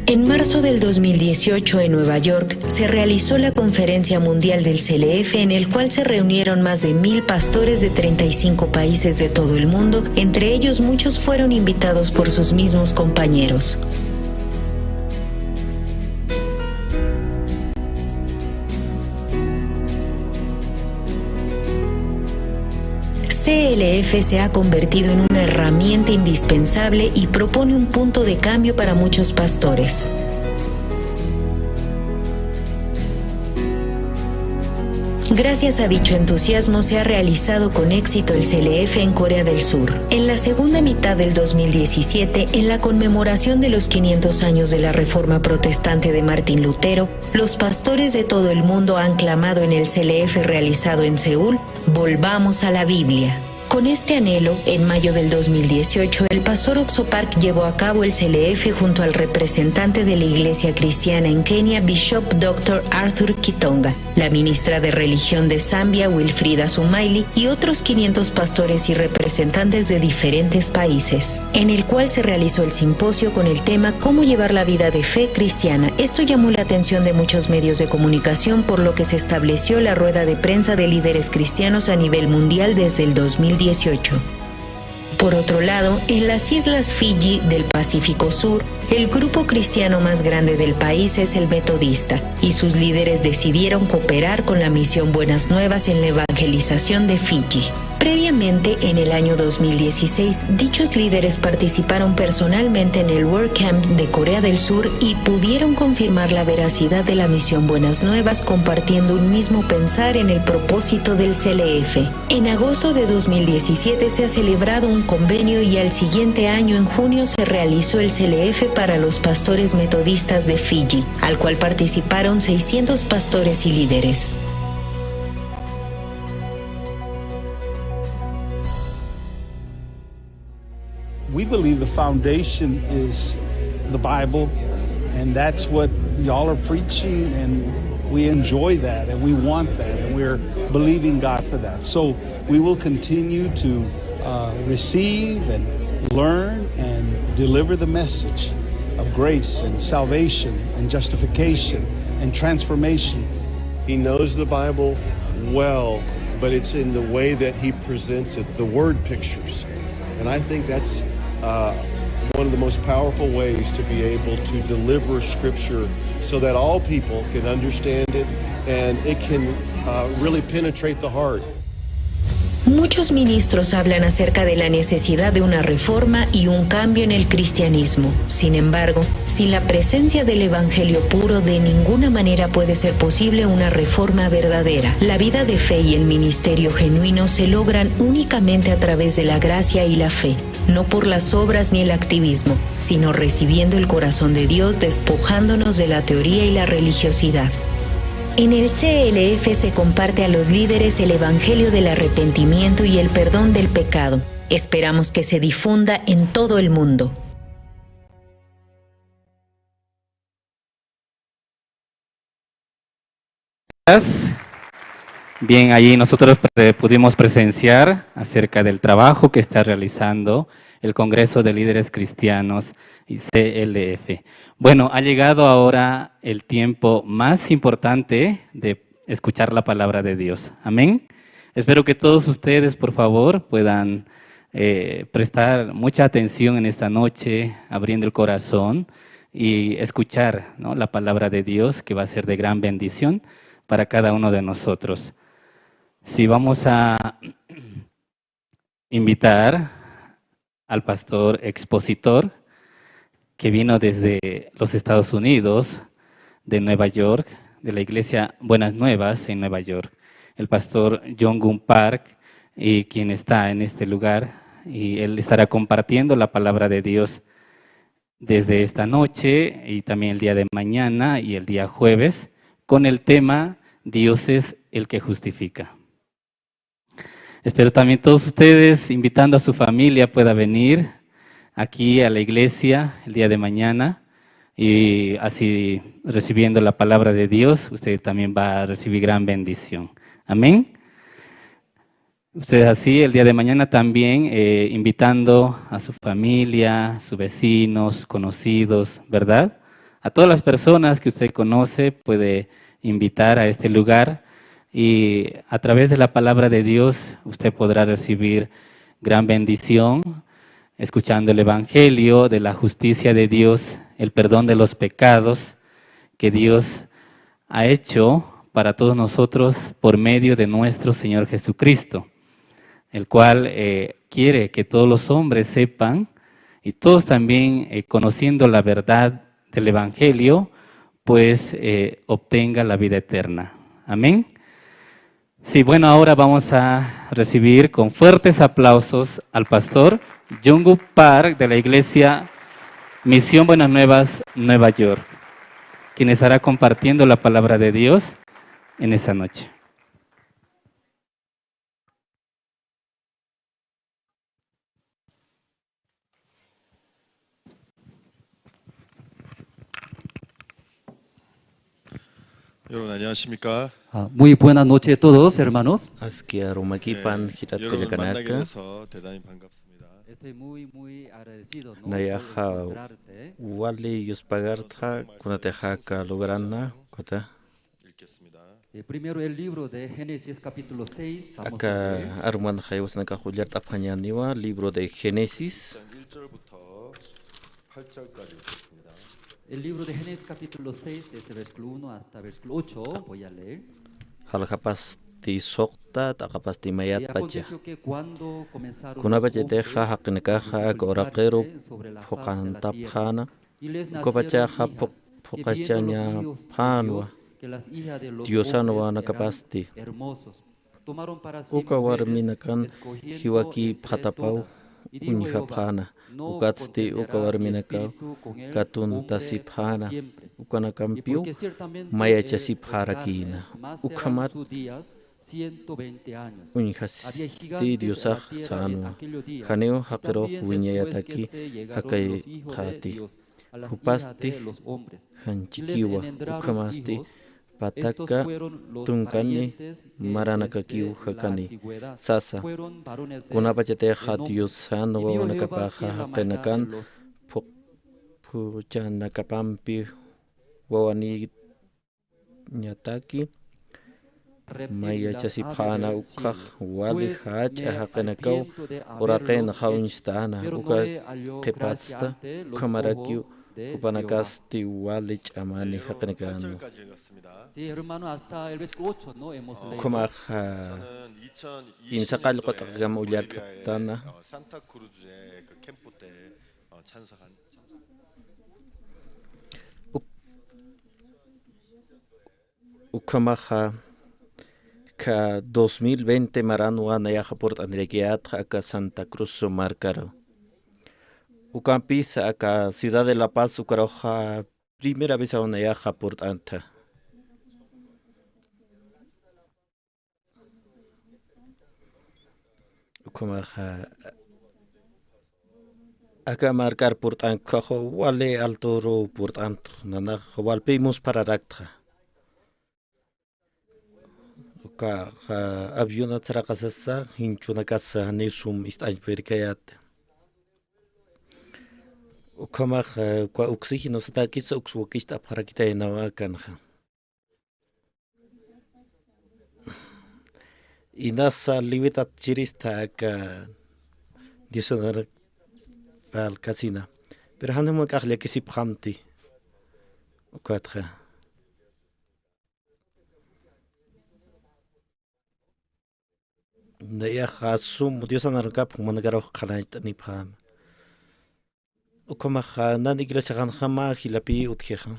En marzo del 2018 en Nueva York se realizó la Conferencia Mundial del CLF, en el cual se reunieron más de 1,000 pastores de 35 países de todo el mundo, entre ellos muchos fueron invitados por sus mismos compañeros. CLF se ha convertido en una herramienta indispensable y propone un punto de cambio para muchos pastores. Gracias a dicho entusiasmo se ha realizado con éxito el CLF en Corea del Sur. En la segunda mitad del 2017, en la conmemoración de los 500 años de la Reforma Protestante de Martín Lutero, los pastores de todo el mundo han clamado en el CLF realizado en Seúl: "Volvamos a la Biblia". Con este anhelo, en mayo del 2018, el pastor Oxo Park llevó a cabo el CLF junto al representante de la Iglesia Cristiana en Kenia, Bishop Dr. Arthur Kitonga, la ministra de Religión de Zambia, Wilfrida Sumaili, y otros 500 pastores y representantes de diferentes países, en el cual se realizó el simposio con el tema "Cómo llevar la vida de fe cristiana". Esto llamó la atención de muchos medios de comunicación, por lo que se estableció la rueda de prensa de líderes cristianos a nivel mundial desde el 2018. Por otro lado, en las islas Fiji del Pacífico Sur, el grupo cristiano más grande del país es el Metodista, y sus líderes decidieron cooperar con la misión Buenas Nuevas en la evangelización de Fiji. Previamente, en el año 2016, dichos líderes participaron personalmente en el WordCamp de Corea del Sur y pudieron confirmar la veracidad de la misión Buenas Nuevas, compartiendo un mismo pensar en el propósito del CLF. En agosto de 2017 se ha celebrado un convenio y al siguiente año, en junio, se realizó el CLF para los pastores metodistas de Fiji, al cual participaron 600 pastores y líderes. We believe the foundation is the Bible, and that's what y'all are preaching, and we enjoy that, and we want that, and we're believing God for that. So we will continue to receive and learn and deliver the message of grace and salvation and justification and transformation. He knows the Bible well, but it's in the way that he presents it, the word pictures. And I think that's one of the most powerful ways to be able to deliver Scripture so that all people can understand it and it can really penetrate the heart. Muchos ministros hablan acerca de la necesidad de una reforma y un cambio en el cristianismo. Sin embargo, sin la presencia del evangelio puro, de ninguna manera puede ser posible una reforma verdadera. La vida de fe y el ministerio genuino se logran únicamente a través de la gracia y la fe, no por las obras ni el activismo, sino recibiendo el corazón de Dios, despojándonos de la teoría y la religiosidad. En el CLF se comparte a los líderes el evangelio del arrepentimiento y el perdón del pecado. Esperamos que se difunda en todo el mundo. Bien, allí nosotros pudimos presenciar acerca del trabajo que está realizando el Congreso de Líderes Cristianos y CLF. Bueno, ha llegado ahora el tiempo más importante de escuchar la palabra de Dios. Amén. Espero que todos ustedes, por favor, puedan prestar mucha atención en esta noche, abriendo el corazón y escuchar, ¿no?, la palabra de Dios, que va a ser de gran bendición para cada uno de nosotros. Sí, vamos a invitar al pastor expositor que vino desde los Estados Unidos, de Nueva York, de la iglesia Buenas Nuevas en Nueva York, el pastor Jong-un Park, y quien está en este lugar, y él estará compartiendo la palabra de Dios desde esta noche y también el día de mañana y el día jueves, con el tema Dios es el que justifica. Espero también todos ustedes, invitando a su familia, pueda venir aquí a la iglesia el día de mañana y así recibiendo la palabra de Dios, usted también va a recibir gran bendición. Amén. Ustedes así el día de mañana también invitando a su familia, sus vecinos, conocidos, ¿verdad? A todas las personas que usted conoce puede invitar a este lugar. Y a través de la palabra de Dios usted podrá recibir gran bendición, escuchando el evangelio de la justicia de Dios, el perdón de los pecados que Dios ha hecho para todos nosotros por medio de nuestro Señor Jesucristo. el cual quiere que todos los hombres sepan y todos también conociendo la verdad del Evangelio, pues obtenga la vida eterna. Amén. Sí, bueno, ahora vamos a recibir con fuertes aplausos al pastor Jungkook Park de la iglesia Misión Buenas Nuevas, Nueva York, quien estará compartiendo la palabra de Dios en esta noche. 여러분 안녕하십니까? Muy buenas noches a todos, hermanos. 여러분 만나게 돼서 대단히 반갑습니다. Estoy muy agradecido, ¿no? Nayaha wali yuspagartha kunatejaca lograna kota. 읽겠습니다. Primero el libro de Génesis capítulo 6. Acá arman hayosnaka juliar tapanyaniwa libro de Génesis. 1절부터 8절까지 읽겠습니다. El libro de Génesis capítulo 6 desde versículo 1 hasta versículo 8 voy a leer. Halkapas ti sokta takapas ti mayat pacha. Aconteció que cuando comenzaron Kuna los bache hombres teja a hakinakaha goraqero multiplicarse sobre la faz de fokan la tierra, taphana. y les Ko bacha nacieron ha hijas, que viendo pokachanya los hijos de panwa. Dios, que las hijas de los Diosano hombres wana eran kapasti. hermosos, tomaron para sí Uka mujeres, warminakan escogiendo hiwaki entre phatapau todas. Y dijo unha Jehová, phana. no Ukatsti uka contenderá mi warminaka espíritu con él, katun hombre, tasi para phana. siempre. Ukana Y kampiu porque ciertamente maya él chasi es pharakina. carne, más serán Ukamat sus días 120 años. unhas Había ti gigantes en la diosah tierra en sanu. aquellos días, Haneo y hakero también winyayataki después que se llegaron hakai los hijos de khati. Dios a las hijas Hupasti de los hombres, y les hanchikiwa engendraron ukamasti hijos. Estos pataka fueron los tunkani parientes que maranakakiu desde la hakani. antigüedad Sasa fueron varones de kuna bachete ha renombre. diosano Y vio Jehová que wanakapaha la maldad de hakenakan los puchanakapampi wawani nyataki maya reptiles chasi las aves phana del ukah cielo, wali pues hach me hakenakau arrepiento de uraqen haberlos hecho. haunstana Pero uka Noé halló gracia qepatsta ante los kamarakiu ojos de Jehová. kupanakasti wali chamani 여러분 hakenakanu 8절까지 읽었습니다. Sí, hermano, hasta el versículo 8, ¿no? Hemos leído. kumak 저는 임사깔 2020년도에 것들감 올려야 볼리비아의 됐다나. 산타크루즈의 그 캠프 때 참석 Ukamaha ka 2020 maranua nayaha port anregiat acá Santa Cruz Marcaro. Ucampis acá Ciudad de La Paz ucaroja primera vez a nayaha port anta. Ukamaha acá marcar port ancajo wale altoro port anto nana walpimos para rakta. Ka aviona trakasasa hinchuna kasa nesum istanjperkayat. Ukamah kwa oxígeno sata kisa uxwakista parakita inawa kanha. Inasa liwita chirista ka disonar al casina. Pero hanemo kahlia kisi phamti. Ukatra. Naya khasum Dios anarkap managaro khanait ni pham. Ukama khana ni iglesia khan khama khilapi utkha.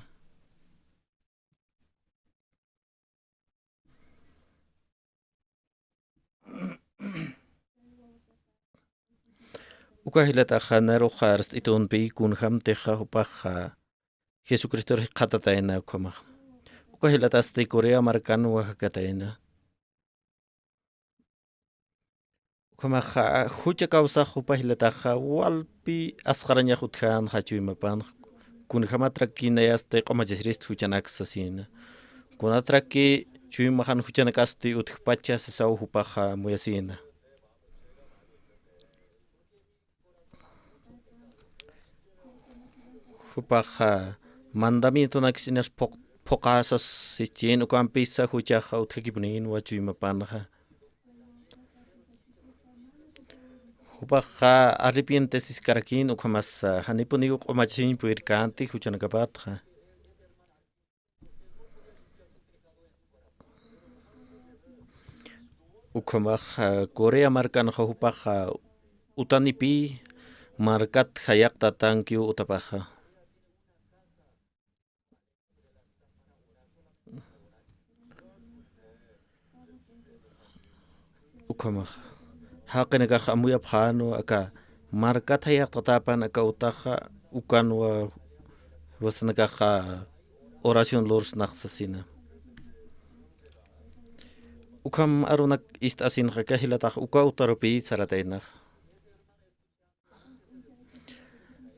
Ukahilata khanaro kharst itun pe kun kham te kha upakha Jesucristo khatataina ukama. Ukahilata sti Korea markan wa hakataina. Kuma hucha causa hupa hilataja walpi asqaraña hutjan hachuimapan kun hamatra kinayasta qomachirist huchanaksasina kunatra ki chuimahan huchanakasti uthpacha sasau hupaja muyasina hupaja mandamiento naksinas pokasas sichin ukampisa huchaja uthkipnin wachuimapanja Upaha arrepientes karakin ukamas hanipuni ukamachin puirkanti huchanakapatha. Ukamaj Korea markan hupaj utanipi markat hayak tatankiu utapaja. Ukamaj hakinaka amuya phano aka markat hayak tatapan aka utaja ukanwa wasanaka oración lors naxasina. Ukam arunak istasin kahilatah uka utarupi saratainah.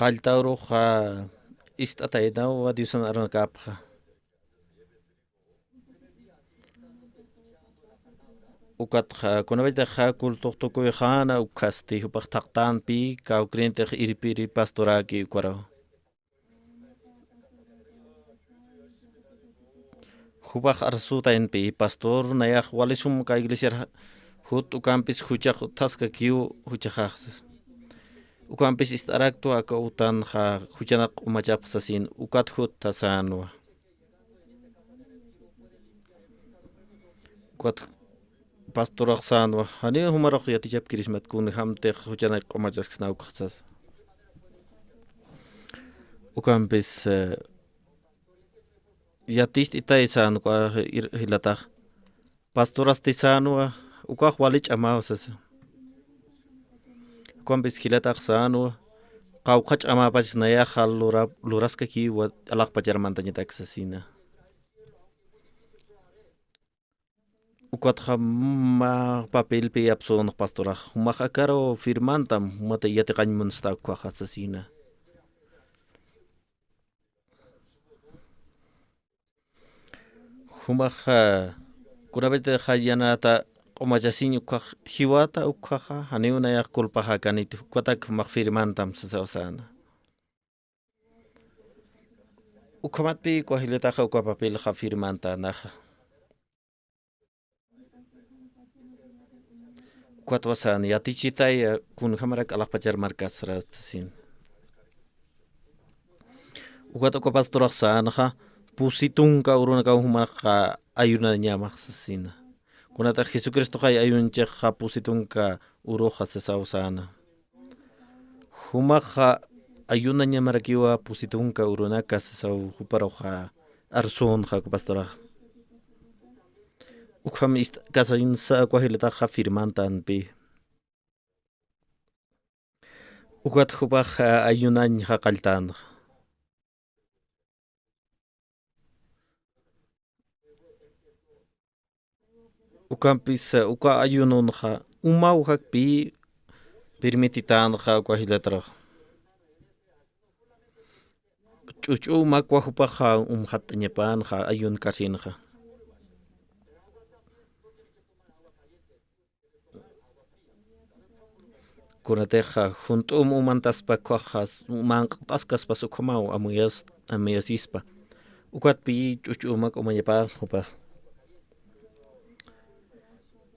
Qaltauro istataina wa diusan arunakapha. Ukat kunabita kultuqtukuy khana ukasti hupaq taqtanpi kawkrintaq iripiri pastoraki ukwaraw. Hupaq arsutainpi pastor nayak walisum ka iglesia hut ukampis huchaq taska kiu huchaqaqsas. Ukampis istaraktu aka utan huchanak umachapsasin ukat hut tasanwa. Ukat pastorak sanwa hani humaraq yatijap kirismat kun hamteq huchanak umachasna ukaqsas. Ukampis yatist itaisan kwa hilataq pastoras tisanwa ukaq walich amawsas. Ukampis hilataq sanwa qawqach amapach nayaqa luraska ki wa alaq pajarmantañataksasina. Ukat ma papel pe apson pastora humakakaro firmantam mata yatiqañ munsta kwaqasasina. Humaqa kunabete hayanata qomachasiñu kaq hiwata ukhaqa haniuna ya kulpaqa kanit kwatak maq firmantam sasawsana. Ukhamatpi kwahiletaqa ukwa papel qa firmanta naqa. Kwatwasan yatichitay kun hamarak alaqpachar markasra sin. Ukat ukwa pastoraq sanaqa pusitunka urunaka humaqa ayuna ñamaqsasina. Kunata Jesucristo qay ayunchaqqa pusitunka uruqa sasawsana. Humaqa ayuna ñamarakiwa pusitunka urunaka sasaw huparawqa arsunqa pastoraq. Ukham kasainsa kwahiletaqa firmantanpi. Ukat hupaq ayunañ haqaltanqa. Ukampis uka ayununqa umawhakpi permititanqa kwahiletaraq. Ch'uch'umaq kwahupaqa hatañapanqa ayun kasinqa. Kunateqa junt'um umantaspa kwaqa manq'tasqaspa sukhamaw amuyasispa. Ukatpi ch'uch'umaq umañapan hupaq.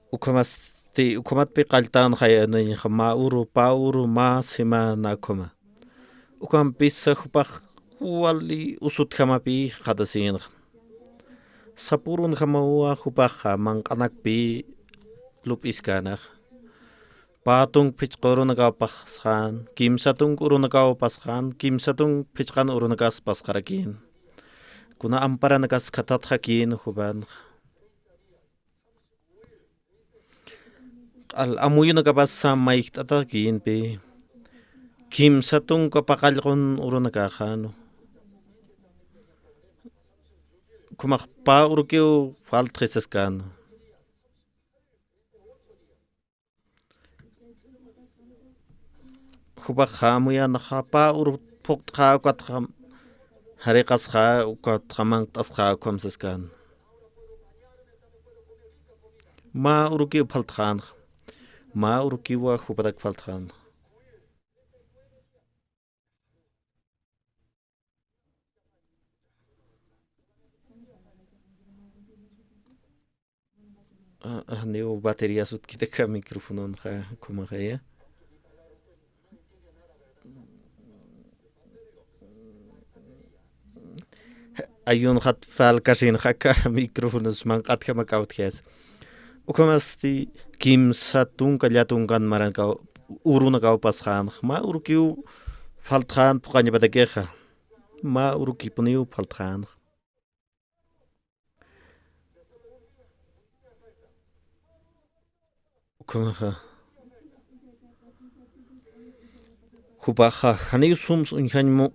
Ukamatpi qaltan hayanayqa mauru pauru ma semana kuma. Ukampis hupaq wali usut hamapi qatasinqa. Sapurun hamawa hupaq manqanakpi lupiskanaq. Patung pichqurunaka pasqan, kimsatung urunaka pasqan, kimsatung pichqan urunakas pasqarakin. Kuna amparanakas katathakin huban. Al amuyunaka pasa maiktatakin pe. Kimsatung kapaqalqun urunaka khano. Kumaq pa urukeu faltrisaskan. Hubaq hamuya nakhapa ur poktra kwatram hariqas kha kwatramang tasqa kwamsaskan. Ma uruki faltran. Ma uruki wa hubadak faltran. Neo bateria sut kita ka mikrofonon kha kumaya. Ayun khat fal kasin khaka mikrofonos man qat kama kaut khas ukamasti kimsatun kallatunkan maranka uruna pashan ma urkiu falthan puqaña batakeja ma urki puniu falthan ukamaha hupaja hani sums unhanmo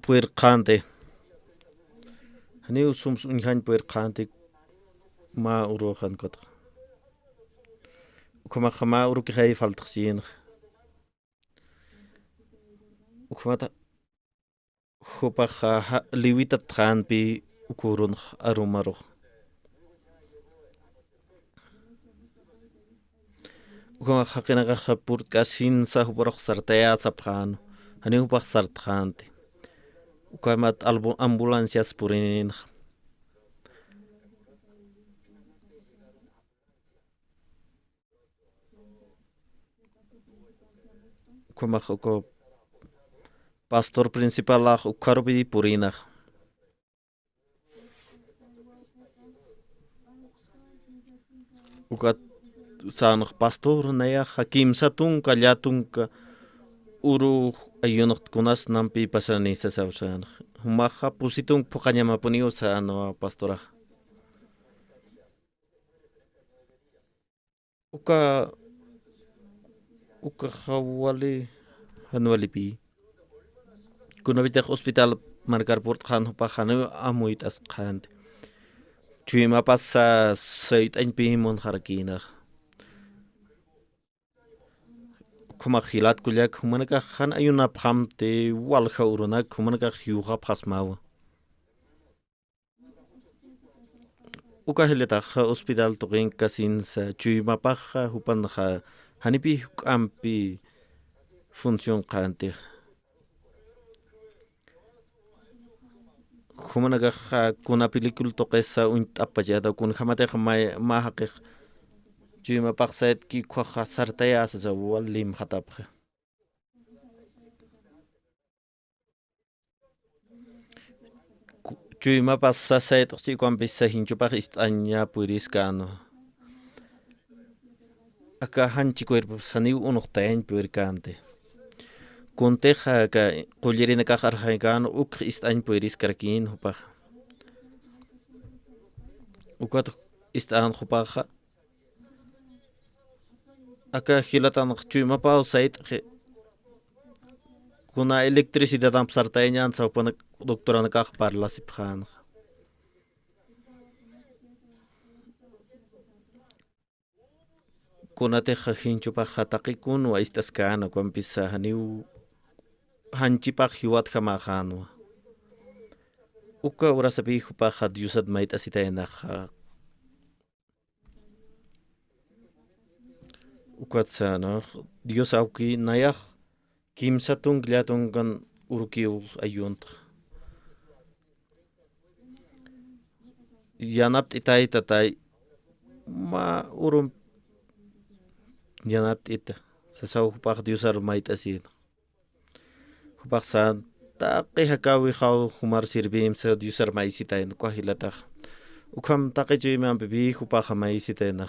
puerqante hani sums unhan puerqante ma urohan kot ukamaha ma urki hay faltxin ukamata hupaja liwita tran pi ukurun arumaro ukamaha kinaga purt kasin sa huparok sartea saphan hani hupach sartante ukamat ambulancias purin ukamaha uko pastor principal lah ukarubi purina ukat san pastor naya hakim satun kallatun ka uru ayunok kunas nampi pasanisa sausan humaha pusitun puqañama puniu sa no pastora uka hawali hanwalipi kunabita hospital marcar port khan hupahanu amuit as khan chuima pasa seit ein pimon harkina kuma khilat kulyak humanaka khan ayuna phamte wal khawruna humanaka hyuga phasmawa uka heleta hospital toqin kasin sa chuima paha hupan kha hanipi ampi función qante humanaga kuna película toqesa un tapajada kun khamate khamay ma haqi chuima paqsait ki khwa sartaya sa walim khatapkha chuima passa sait si kwam bisa hinchupa istanya puriscano aka hanchi cuerpo sani unoqtain puirkante kunteja ka qullerina ka kharhagan uk istan puiris karkin hupa ukat istan hupaja aka hilatan chuima pa sait kuna electricidad am sartainya sa upana doktorana ka parla sipkhan kuna te khinchu pa khataqi kun wa istaskana kon pisa haniu hanchi pa hiwat khama khano uka ura sabi pa khat yusad mait asitaina kha uka tsana dios auki nayah kimsatung gliatung kan urkiu ayunt yanap itai tatai ma urum yanap ita sasau pak diusar mait asin hupak san taqi hakawi khaw humar sirbim sa diusar mai sitain ko hilata ukam taqi jimam bibi hupak mai sitaina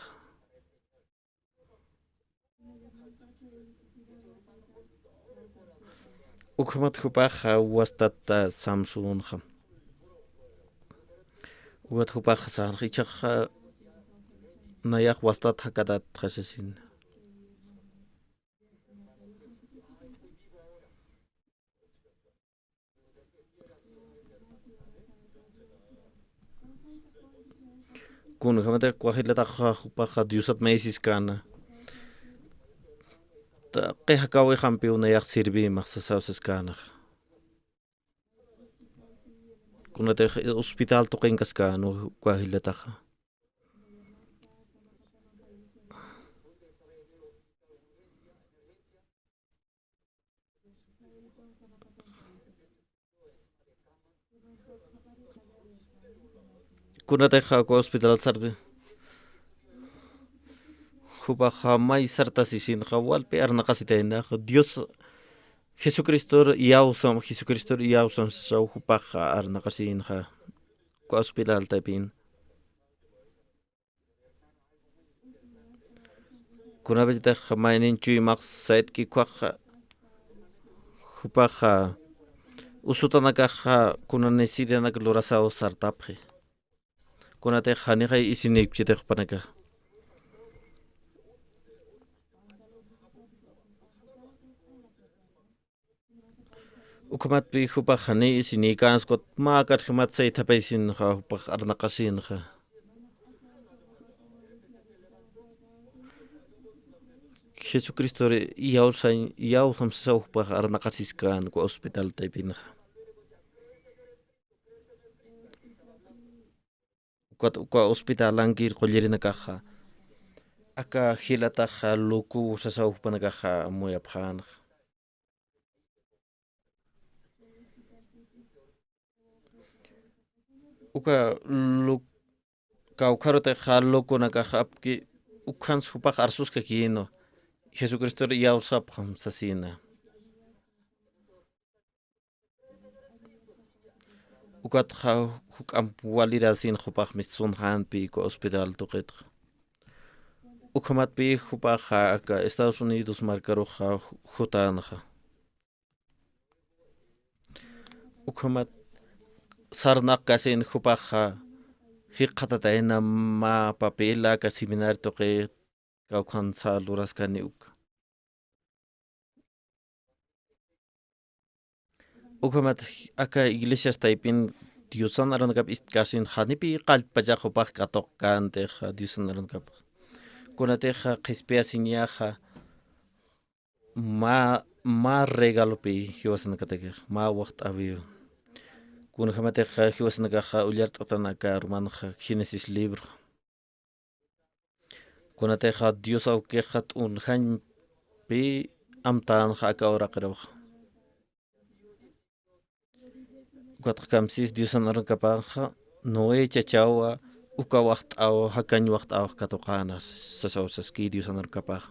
ukamat hupak wastat samsun kham ukat hupak san khichakh nayak wastat hakadat khasasin kun khamate kwahilata hupak diusat maisis kana ta qehkawi khampiu nayak sirbi makhsasawsas kana kunate hospital toqin kaskano kwahilata kunate ko hospital sarbi hupa jamai sarta sisin khawal pe arna qasitaina Dios Jesucristo yausam sau hupa arna qasin kha ko hospital tapin kuna vez de mainin chui max sait ki kwakha hupaha usutanaka kuna neside nak lorasao sartaphe kuna te khani khai isinik chite khpanaka ukumat pi hupa khani isinika skot ma kat khmat sai thapaisin kha hupa arnaqasin kha Jesucristo yaw samsa hupa arnaqasiskan ko hospital taipin ko hospital angir qollerina kaha aka hilata kha luku sasa hupana kaha muy aphan uka luk kau kharote kha luku na kaha apki ukhan supa arsus ka kino Jesucristo yaw sap ham sasina ukat kha huk am walira sin khupach mis sun han pi ko hospital toqet ukhamat pi khupach kha ka Estados Unidos markaro kha hutan kha ukhamat sarnak kasin khupach kha hiqata taina ma papela ka seminar toqet kau khan sa luras kani uk ukhamat aka iglesias taipin diusan aron kap istkasin khani pi qalt paja khopach katok kan te kha diusan aron kap kuna te kha khispia sinya kha ma regalo pi hiwasan katake ma waqt aviu kuna khamate kha hiwasan ka kha ulyar tatana ka roman kha Genesis libro kuna te kha dios au ke khat un khan pi amtan kha ka ora qero Quatro camsis diusan aron kapanja noe chachawa uka waqt aw hakan waqt aw katoqanas sasaw saski diusan aron kapaj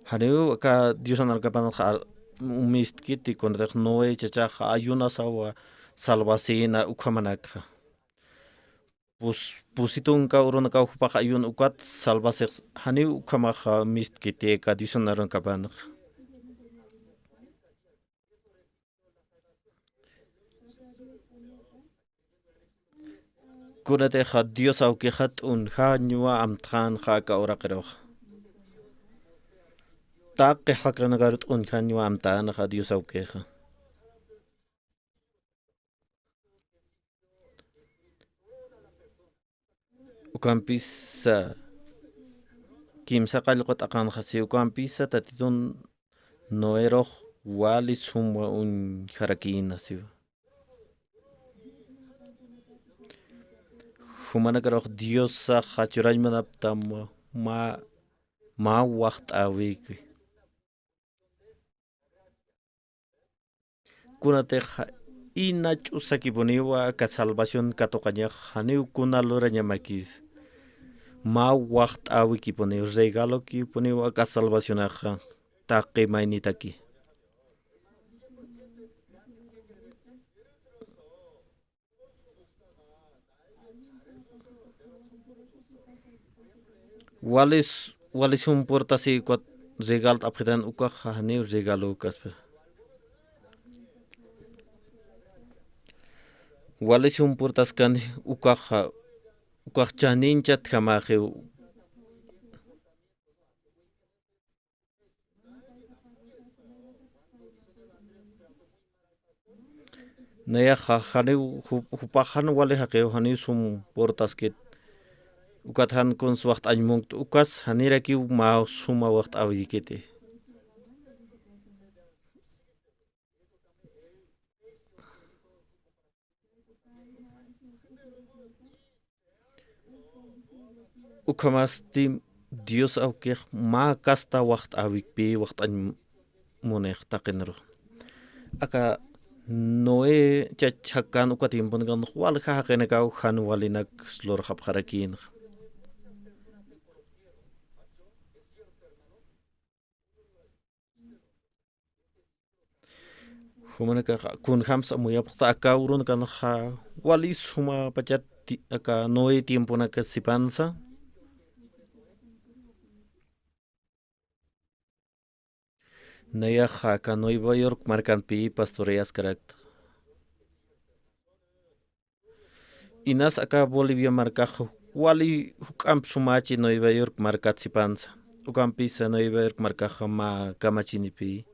haneu ka diusan aron kapanja umist kiti con de noe chachaja ayuna sawa salvasina ukamanak pusitun ka uron ka upaj ayun ukat salvasix haneu ukamaja mist kiti ka diusan aron kapanja kuna te kha dios au ke khat un kha nyua am than kha ka ora qero ta ke kha kana garut un kha nyua am tan kha dios au ke kha ukampisa kim saqal qot aqan khasi ukampisa tatitun noero wali sumwa un kharakina siu humana karo dios sa khachuray manaptam ma waqt awik kuna te ina chusaki boniwa ka salvación katoqaña haneu kuna lora ñamakis ma waqt awiki pone regalo ki poniwa ka salvación aja taqi mainitaki walis un porta si quat regal aphedan uka khane regalo kaspe walis un portas kan uka chanin chat khamaje naya khane hupahan wale haqe hani sum portas kit ukathan kons waqt ajmung ukas hanira ki ma suma waqt awikete ukamasti dios au ke ma kasta waqt awik pe waqt an monekh taqinro aka noe chachakan ukatim pon wal kha qene ka khan walinak slor khap kharakin humana ka kun khams amuya pta ka urun kan kha wali suma pachat no hay tiempo na que si panza. Naya acá Nueva York marcan pi pastoreas carácter. Inas acá Bolivia marca wali hukam sumachi Nueva York marca si panza. Ukam pisa Nueva York marca ma kamachini pi.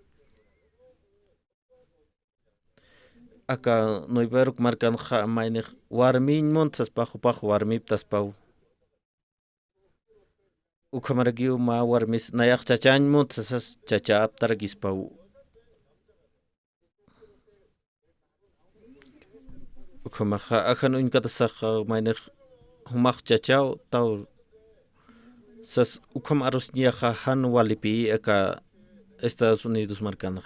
Acá Nueva York marcan ja mainek warmin montas pajo warmip tas pau. Ukamaragiu ma warmis nayak chachan montas chachap taragis pau. Ukamaha akan unkata sakha mainek humak chachao tau sas ukam arus niya han walipi aka Estados Unidos marcan.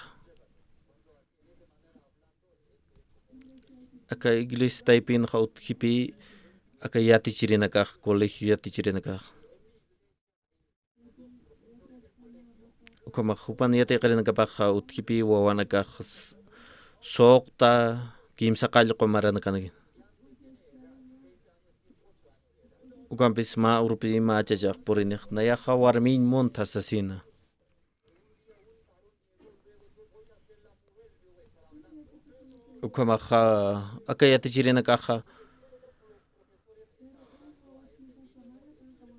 Aka iglesia taipin ha utkipi aka yati chirinaka colegio yati chirinaka. Ukama hupan yati chirinaka pa utkipi wawanaka sokta kim sakal ko maranaka nagin. Ukam pisma urupi ma chachak purinik naya warmin montas asina. Ukamaha akayati chirina kaha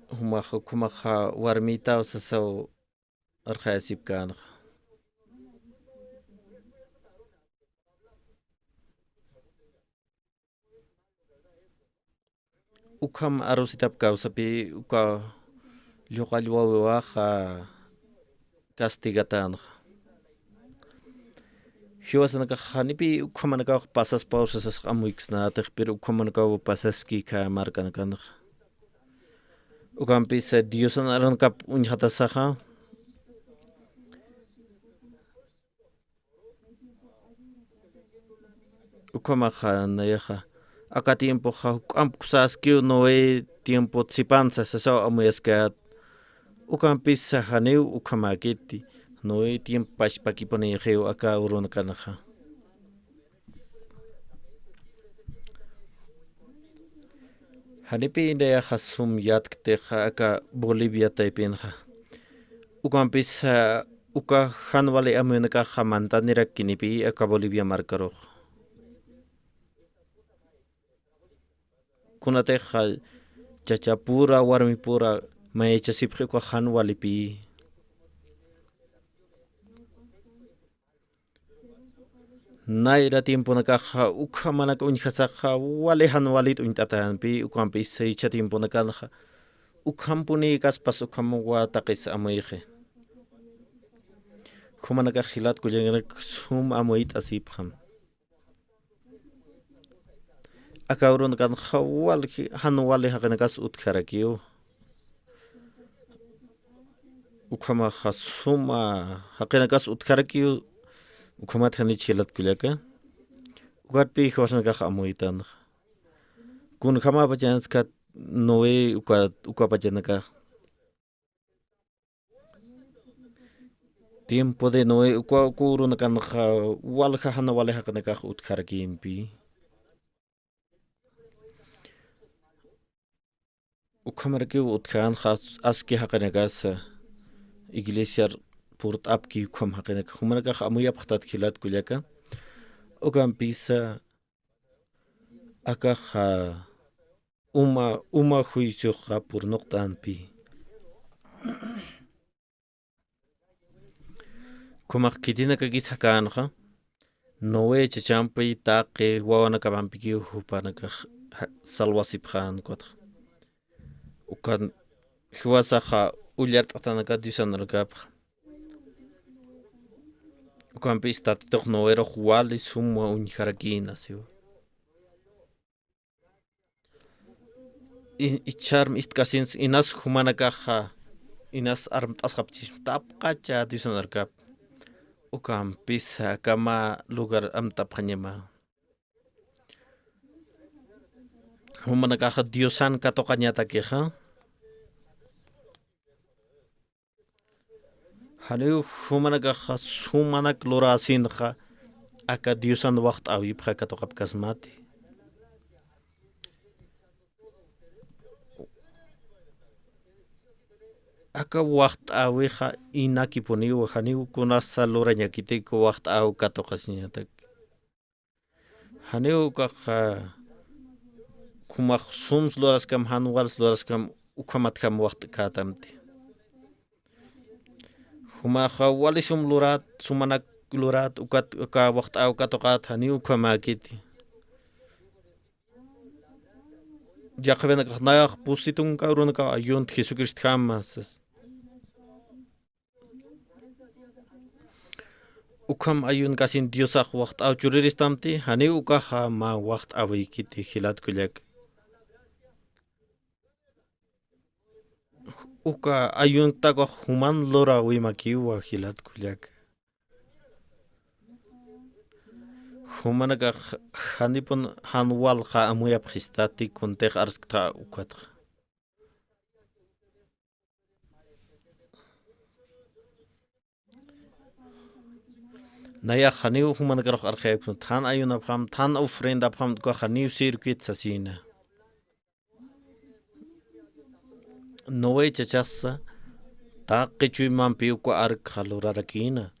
humaha warmita sasaw arkhasib kan. Ukam arus itap kau sapi uka liwa castigatan. Hiwasan ka hanipi ukaman ka pasas pausas sa amuix na pero ukaman ka pasas ki ka marka na kan. Ukampi sa Diosan aran kap unyata saha. Ukamaha na yaha. Aka tiempo ha ukam kusaskiu noe tiempo tsipansa sa sa amuyaskat. Ukampi sa haneu ukamakiti. Noe tiempo pas paki pone geo aka urun kanaha. Hanipi inda ya hasum yat kteha aka Bolivia taipinha. Ukam pisa uka hanwale amunaka hamanta nirakinipi aka Bolivia markaro. Kunateha chachapura warmipura maecha sipre ko hanwale pi. Naira tiempo nakaha ukamanak unhasakha walehan walit untatan pi ukampi seicha tiempo nakalha ukampuni kaspas ukamwa takis amoyhe kumanaka khilat kujenganak sum amoyit asiphan akaurun kan khawal han wale hakanakas utkharakio ukama khasuma hakanakas utkharakio Ukamat hani chilat kulaka. Ukat pi khwasan ka amuitan. Kun khama bajan skat noe uka bajan ka. Tiempo de noe uka kurun kan kha wal kha hana wale hakana ka utkarakin pi. Ukamarki utkan khas aski hakana ka sa iglesia purt apki kom hakena khumana ka amuya phatat khilat kulyaka okam pisa aka kha uma khuicho kha pur noqtan pi komak kidina ka gisakan kha noe chachampi taqe wawana ka bampiki hupana ka salwasip khan kot ukan khwasa kha ulyat atana ka disan rakap Ukampi statok noero huali sumwa unjarakina siu. Icharm istkasins inas humanakaha inas armt askhapchis tapqacha disanarkap. Ukampi sa kama lugar amtapanyama. Humanakaha diosan katokanya takeha. Hanu humanaka humanak lorasin kha aka diusan waqt awib kha katokap kasmati aka waqt awiha inaki poniu haniu kunasa loranya kite ko waqt aw kato kasnya. Haniu ka kumak sums loras kam hanwals loras kam ukamat kam waqt katamti. Huma walisum lurat sumanak lurat ukat ka waqt aw kato kat haniu kamakiti. Jakabena ka nayak pusitung ka urun ka ayun Jesucrist kamasas. Ukam ayun kasin Diosak waqt aw churiristamti hani ukaha ma waqt awi kiti hilat kulyak. Uka ayun tago human lora wima kiwa hilat kulyak. Humanaga hani pun hanwal ka amuyap histati kuntek arskta ukat. Naya haniu human garok arkhayp tan ayun abham tan ofrend abham ko haniu circuit sasina. Noe chachasa ta qichui mampiu ko ark khalurarakina.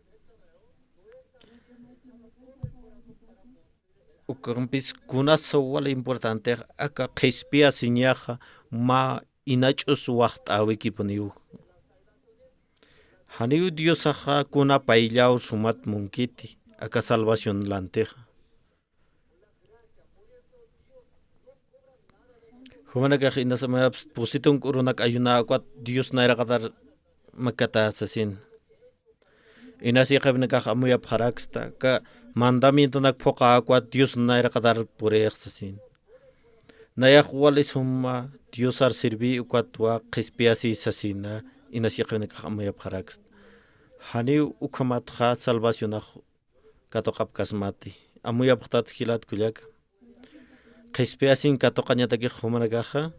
Ukampis kunaso wala importante aka qhispia sinyaha ma inachus waqt awiki puniu. Haniu Diosaha kuna paillau sumat munkiti aka salvación lanteja. Humanaga inasama positung urunak ayuna akwat Dios naira kadar makata sasin. Inasi kabinaka amuya paraksta ka mandamiento nak poka akwat Dios naira kadar pure sasin. Nayak walis humma Dios ar sirvi ukwatwa qispiasi sasina. Inasi kabinaka amuya paraksta. Hani ukamat kha salvación katokap kasmati. Amuya paqtat hilat kulyak. Qispiasin katokanyataki humanagaha.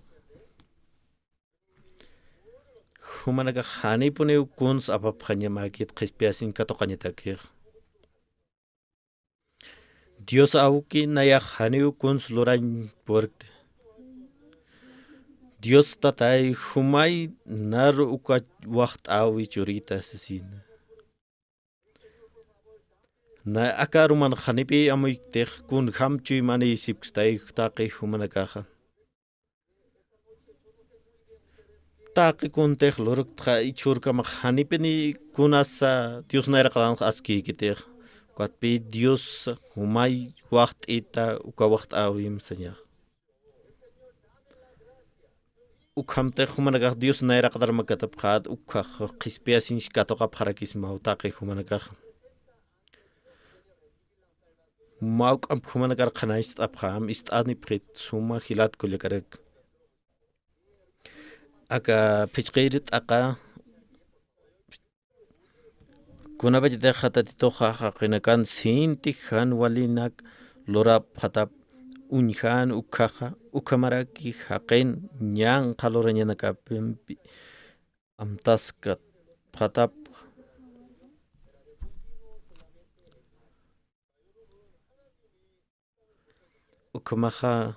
Humanaga hani pune kuns apapkhanya makit qispiasin katokanyataki. Dios auki nayak hani kuns lorain porte. Dios tatay humay nar uka waqt awi churita sasina. Na akaruman khanipi amoy tek kun khamchui mani sipstay taqi humanakaha. Taqi kun tek loruk tra ichurka ma khanipini kunasa Dios naira qadan aski kitek. Kwatpi Dios humay waqt ita uka waqt awim sanya. Ukhamte humanakah Dios naira qadar makatab qad ukha qispiasin katokap harakis mau taqi humanakah. Mauk am humanakar khanaist abham istani prit suma hilat kulyakarek. Aka pichqirit aka kunabaj dekhata titoha haqinakan sinti khan walinak lorap khatap unjan ukhaja ukamaraki haqen ñan qaloranyana kapimpi amtaskat phatap ukamaha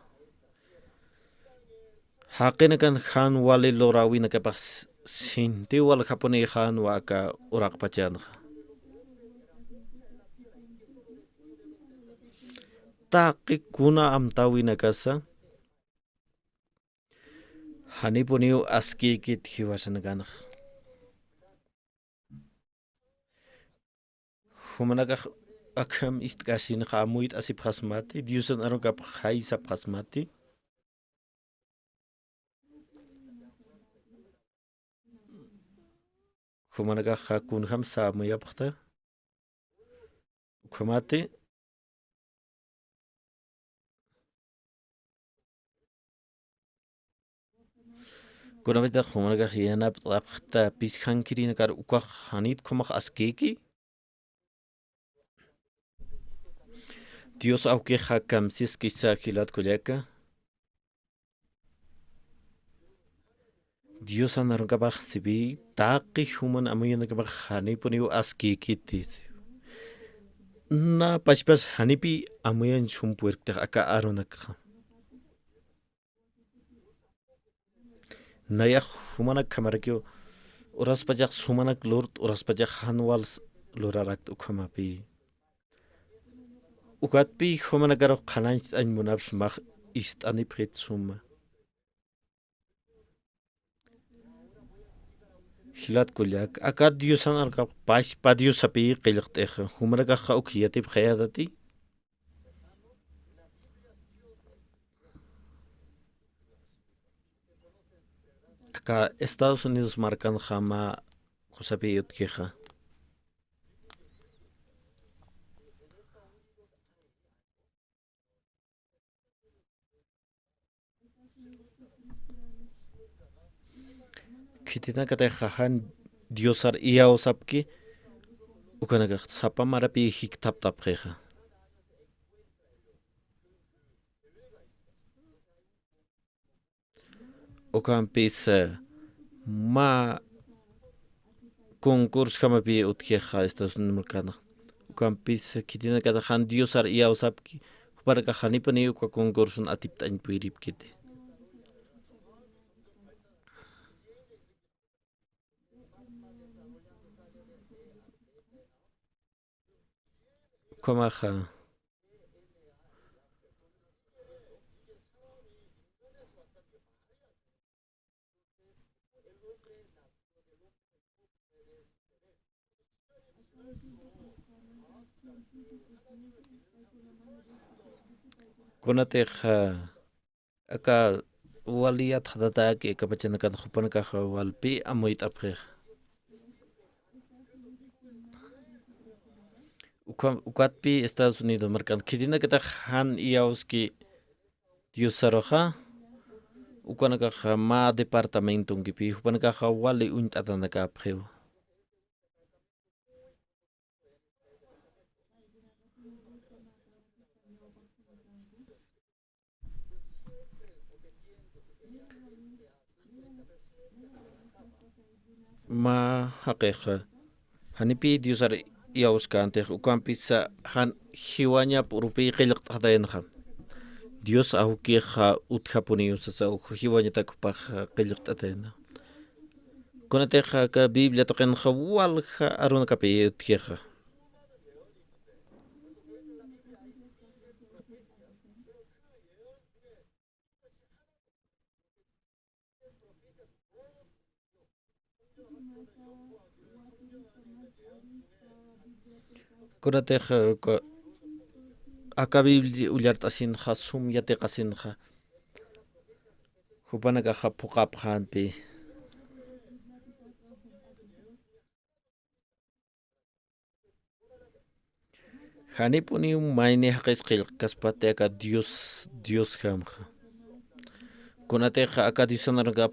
haqinakan khan wali lorawina kapas sinti wal khapuni khan waka urak pachanha. Taqi kuna amtawina kasa hani puniu aski kit hiwasanagana. Humanaga akam istkasin khamuit asip khasmati diusan arungap khai sap khasmati. Humanaga khakun kham samu yapkhta. Khamati kuna beda humanaga hiana tapkhta piskhan kirina kar ukah hanit khumakh askeki. Dios auke hakam sis kisa hilat kulyaka. Dios anarungabah sibi taqi human amuyanagabah hani puniu askeki tis. Na pas hanipi amuyan chumpuerkta aka aronakha. Nayak humanak kamarakyo Uras pajak sumanak lurt, uras pajak hanwal lurarak ukamapi. Ukatpi homanagaro kananch an munabs mach ist anipret suma. Hilat kulyak, akad diusan arka pas padius api qilqt ekha, humanagakha ukiyatip khayadati. Acá Estados Unidos marcan jama kusapi utkeja. Kitina kata jahan diosar iao sapki ukanaga sapa marapi hik tap tap keja. Ukan pis ma konkurs kama pi utkeja Estados Unidos marcan. Ukan pis kitina kata han diosar iao sapki para kahani pani uka konkursun atip tan puirip kite. Komaha Kunateja aka waliat hadata ke kapachana kan hupan ka walpi amoit apre. Ukatpi Estados Unidos marcan kitina kita han iauski diusaroja ukanaka ma departamento ngipi hupanaka wali untatana ka apre. Ma hakeja hanipi diusar iauska ante ukampisa han hiwanya rupi qilq hadayanha Dios ahukeja uthapunius sa hiwanya takpa qilq atayna kunateja ka Biblia toqen walja aruna kapi utkeja Kunateja aka Biblia ullart asinja sum yate qasinja hupanaka puqap hanpi hanipuni mayne haqis qilqaspate aka Dios hamja kunateja aka Diosanaruga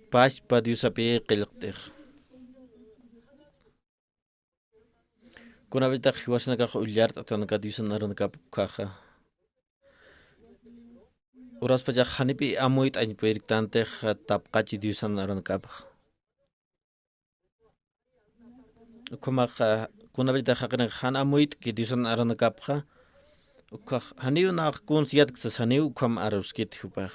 paspa Diosapi qilqteja Kuna bita hiwasna ka ullart atanaka Diosanarana ka kaja Uras paja hanipi amoit añ pueriktante tapqachi Diosanarana ka Kumaja kuna bita haqna han amoit ki Diosanarana ka haniu na kunsiat ka haniu kam aruskit hupaj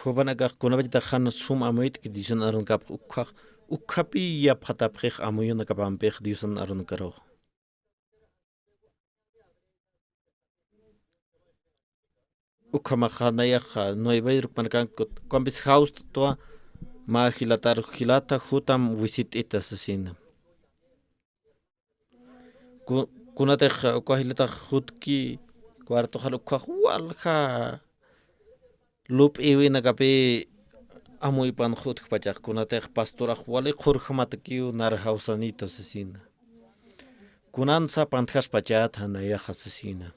Hubanaka kuna bita han sum amoit ki Diosanarana ka ukhapi ya phataprej amoyuna ka pampej Diosanarana ka ro Ukamajanaya Nueva York panakan kwambis house toa ma hilata hutam visit itasasina kunate ukahilata hutki cuarto hal walja lup iwina kapi amoy pan hut pachak kunate pastora wali khurjmatki nar hausanito sasina kunansa pantjas pachat hanaya hasasina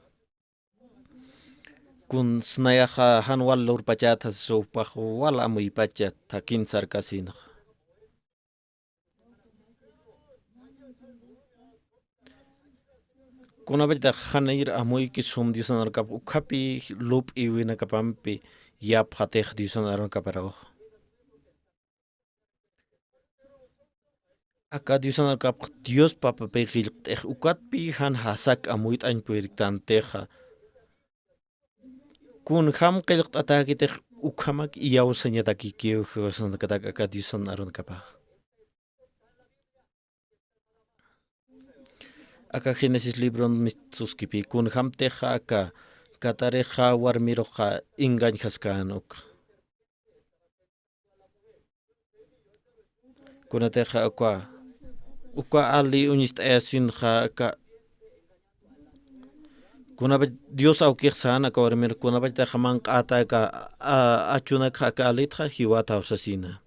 kun snayaja hanwal lur pachata sopaj wal amoy pachat takin sarkasina kuna bita hanair amoy ki sum Diosanar kap ukhapi lup iwina kapampi ya phatej Diosanar kaparao Acá Dios anarkap Dios papa pegil ukat pi han hasak amuit ain pueriktan teja. Kun ham qilq ataki te ukamak iyaw sanyataki kiyo josan katak acá Dios aron kapag. Acá Génesis libro mistuskipi kun ham teja acá katareja warmiroja ingañjaskanok. Kuna teja acá uka ali unist esin ja ka kuna Dios aukir sana ka warmir kuna ba teja man qata ka achuna ka alit ja hiwata usasina.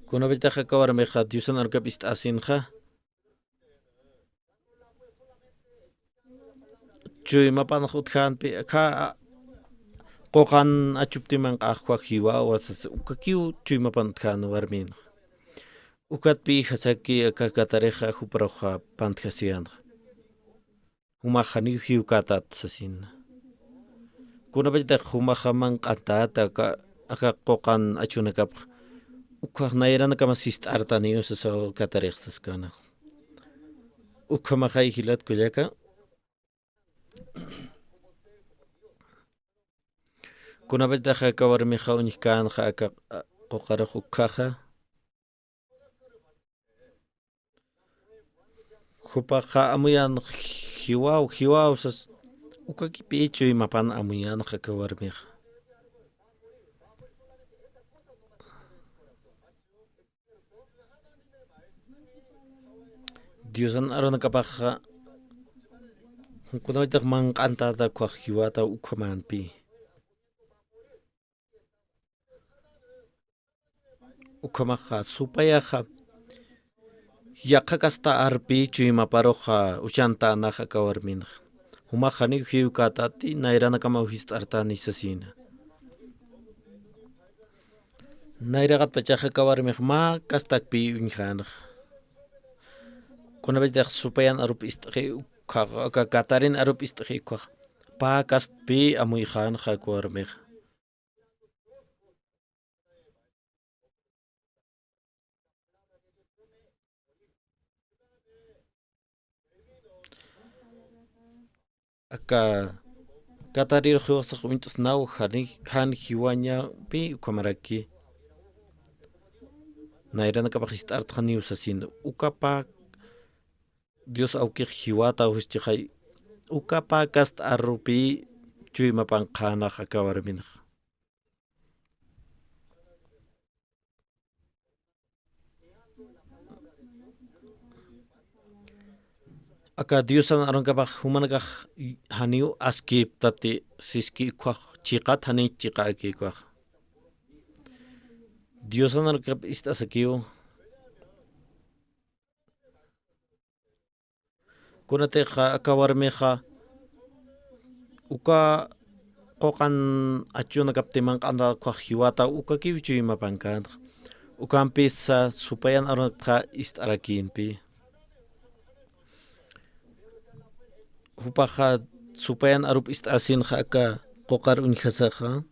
Kuna ba teja ka warmir ja Dios anarkap ist asin ja Chuy mapan khutkan pi ka qoqan achupti man qaqwa hiwa wasas ukakiu chuy mapan kan warmin. Ukat pi hasaki kakatareja huproja pantjasian. Humajani hiukatat sasin. Kuna bajda humajaman qatata aka qoqan achunakap. Ukaj nairana kama sist artanius so katarexas kana. Ukamajai hilat kuyaka. Kuna bajda kawarmiha unikkan aka qoqara hukaja. Hupaja amuyan hiwau sas ukaki pecho y mapan amuyan jakawarmej. Diosan arona kapaja kunawita man qantada kwa hiwata ukaman pi. Ukamaja supayaja Yakakasta arpi chuyma paroja uchanta naja kawarmin. Humajani hiukatati nairana kama uhist artani sasina. Nairagat pachaja kawarmin ma kastak pi unjan. Kuna bejdak supayan arup istri katarin arup istri kwa. Pa kast pi amuijan ja kawarmin. Acá Katarir juegos juntos nau han hiwaña pi kamaraki. Nairana kapajist art hani usasin ukapa Dios auki hiwata ustihay ukapa kast arrupi chuy mapan qana hakawarmin. Acá Dios aron kapaj humanaka haniu askip tati siski kwa chiqat hani chiqa ki kwa. Dios aron kap istasakio. Kunate ja akawarmeja uka qoqan achuna kaptiman qanda kwa hiwata uka kiwichi mapankan. Uka ampisa supayan aron ka istarakinpi. Hupaja supayan arup istasin ka qoqar unjasaja.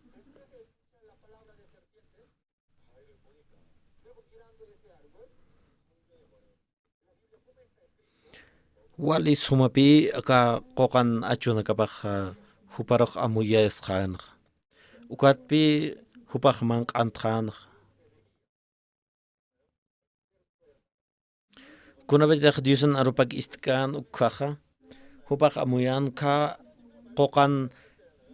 Wali sumapi aka qoqan achuna kapaja huparok amuyes khan. Ukatpi hupaj man qanthan. Kuna vez de Diusan arupak istkan ukaja. Hupaj amuyan ka qoqan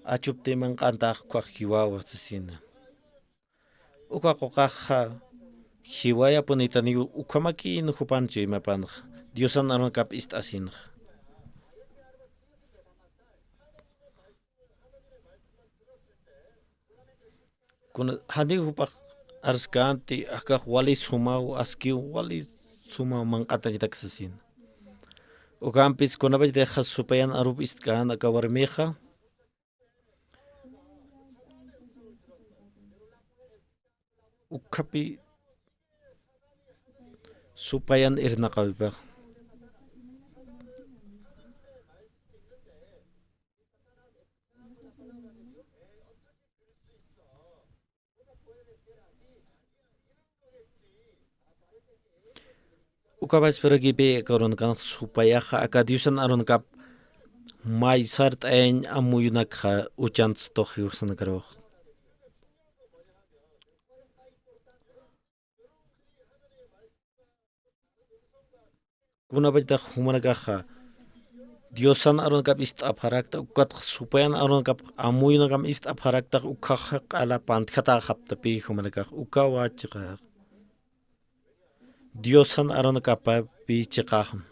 achupti man qantaq kwa hiwawa sasina. Uka qoqaja hiwaya punitani ukamaki no hupanchi mapan. Diosan aron kap istasin. Kuna hani hupaj arskanti aka wali sumau aski wali sumau man qanta jitak sasin. Ukampis kuna vez deja supayan arup istkan akawarmeja. Ukapi supayan irnaqawipaq. Ukabas pergi karon kan supaya aka diusan aron kap mai sart ein amuyunak ucan stok yusan karo. Kuna bajda humana gaha Diosan aron kap ist abharakta ukat supayan aron kap amuyuna kam ist abharakta ukah ala pant khata khapta pi humana gah ukawa chika Diosan aron kapa pi chikaham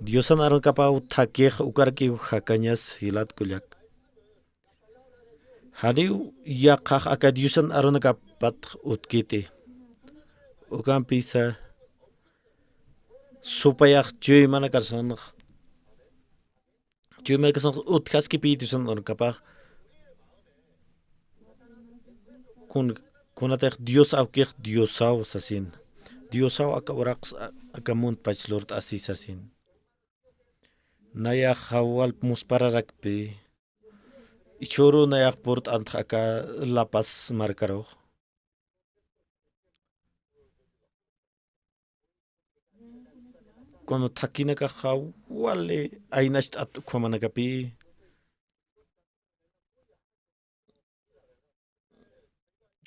Diosan aron kapa uthakeh ukarki hakanyas hilat kulyak Hari yakah aka Diosan aron kapat utkite ukam pisa supaya cuy mana karsan cuy mana karsan utkas ki pi Diosan aron kapa kuna teh Dios aukeh Diosau sasin Diosau aka oraks aka munt pachlort asi sasin naya khawal muspararak pi ichoro naya port ant aka lapas markaro Kono thakina ka khawale ainast at khomana ka pi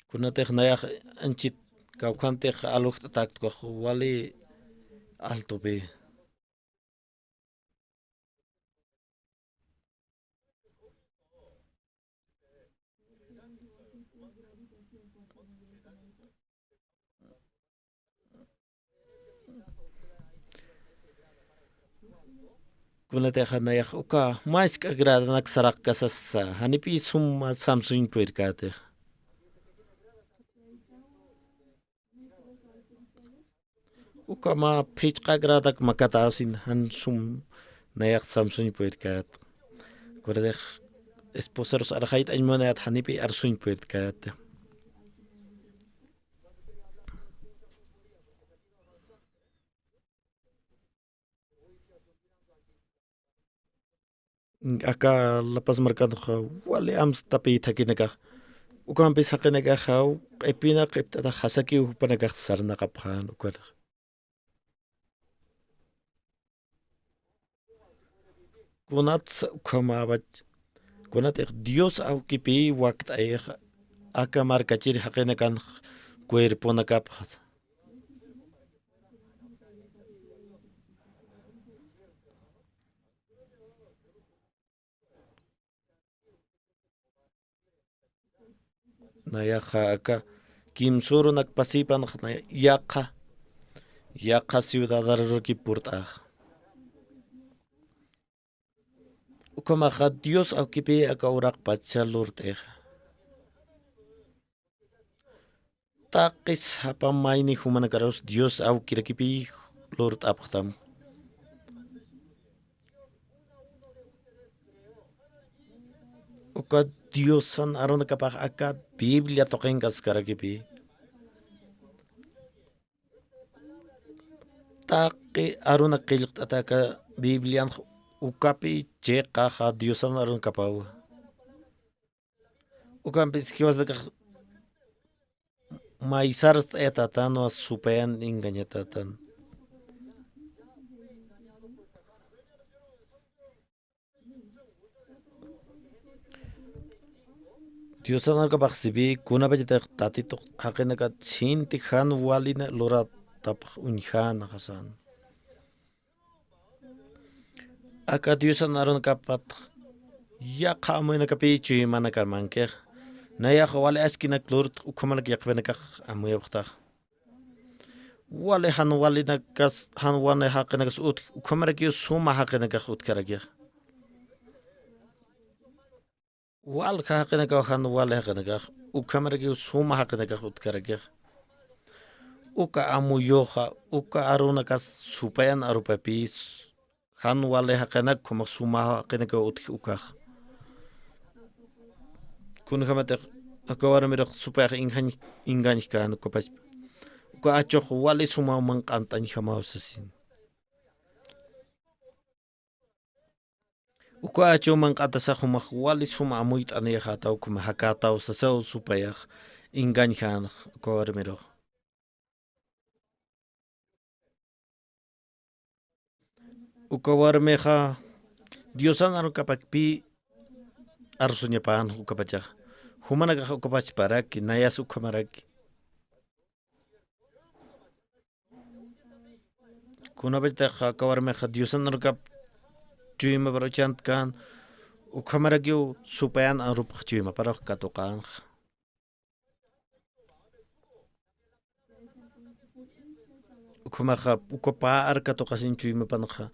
kuna teh naya anchit ka khante alok tak ko khawale alto pi kuna teh naya uka mais ka grada nak sarak kasasa hani pi summa Samsung puir ka teh uka ma page ka grada makata asin han sum naya Samsung puir ka kuna teh esposeros arhait ay mo naya hani pi arsun puir ka teh aka lapas markado wale ams tapi thakinaka ukam pis hakinaka khaw epina qipta hasaki upanaka sarna kaphan ukada kunat ukama bach kunat Dios au kipi waqt ay aka markachir hakinakan cuerpo nakap Nayaja acá Kimsuru nakpasipan yaqa ciudadano kipurta ukamaja Dios aukipi aka urak pachalurte taqis hapamayni humanakaros Dios aukirakipi lurt aptam uka Diosan aron kapag aka Biblia token kaskarakipi taki aron nakilkt ataka Biblian ukapi cheka ha Diosan aron kapaw ukampi skiwas daka maisar etatan no supayan inganyatatan Diosan aron kapag sibi kuna ba jita tatito hakin nakat sinti khan walina lora tapak unkhan nakasan aka Diosan aron kapat ya kamoy nakapi chuy manakarmanke naya wale askinak lurt ukumanak yakbenakak amoy waktak wale han wale nakas han wane hakinakas ut ukumanak yu suma hakinakak utkarakya wal hakinakak han wale hakinakak ukumanak yu suma hakinakak utkarakya uka amuyoha uka arunakas supayan arupapis han wale hakinak kumak suma hakinakak ukak kun kamatek akawara mirok supaya ingan kan kopas ko achok wali suma mangkantan hamau sasin uko acho mangkata sa humak wali suma amuit ane hatau kuma hakatau sasau supaya ingan kan akawara mirok Ukawarmeja Diosan aru kapakpi arsunya pan ukapacha. Humana ka ukapach paraki nayas ukamaraki. Kuna beta kawarmeja Diosan aru kap chuyma barochant kan ukamaragyo supayan aru pakchuyma parok katokan. Ukamaja ukapa arka tokasin chuyma panja.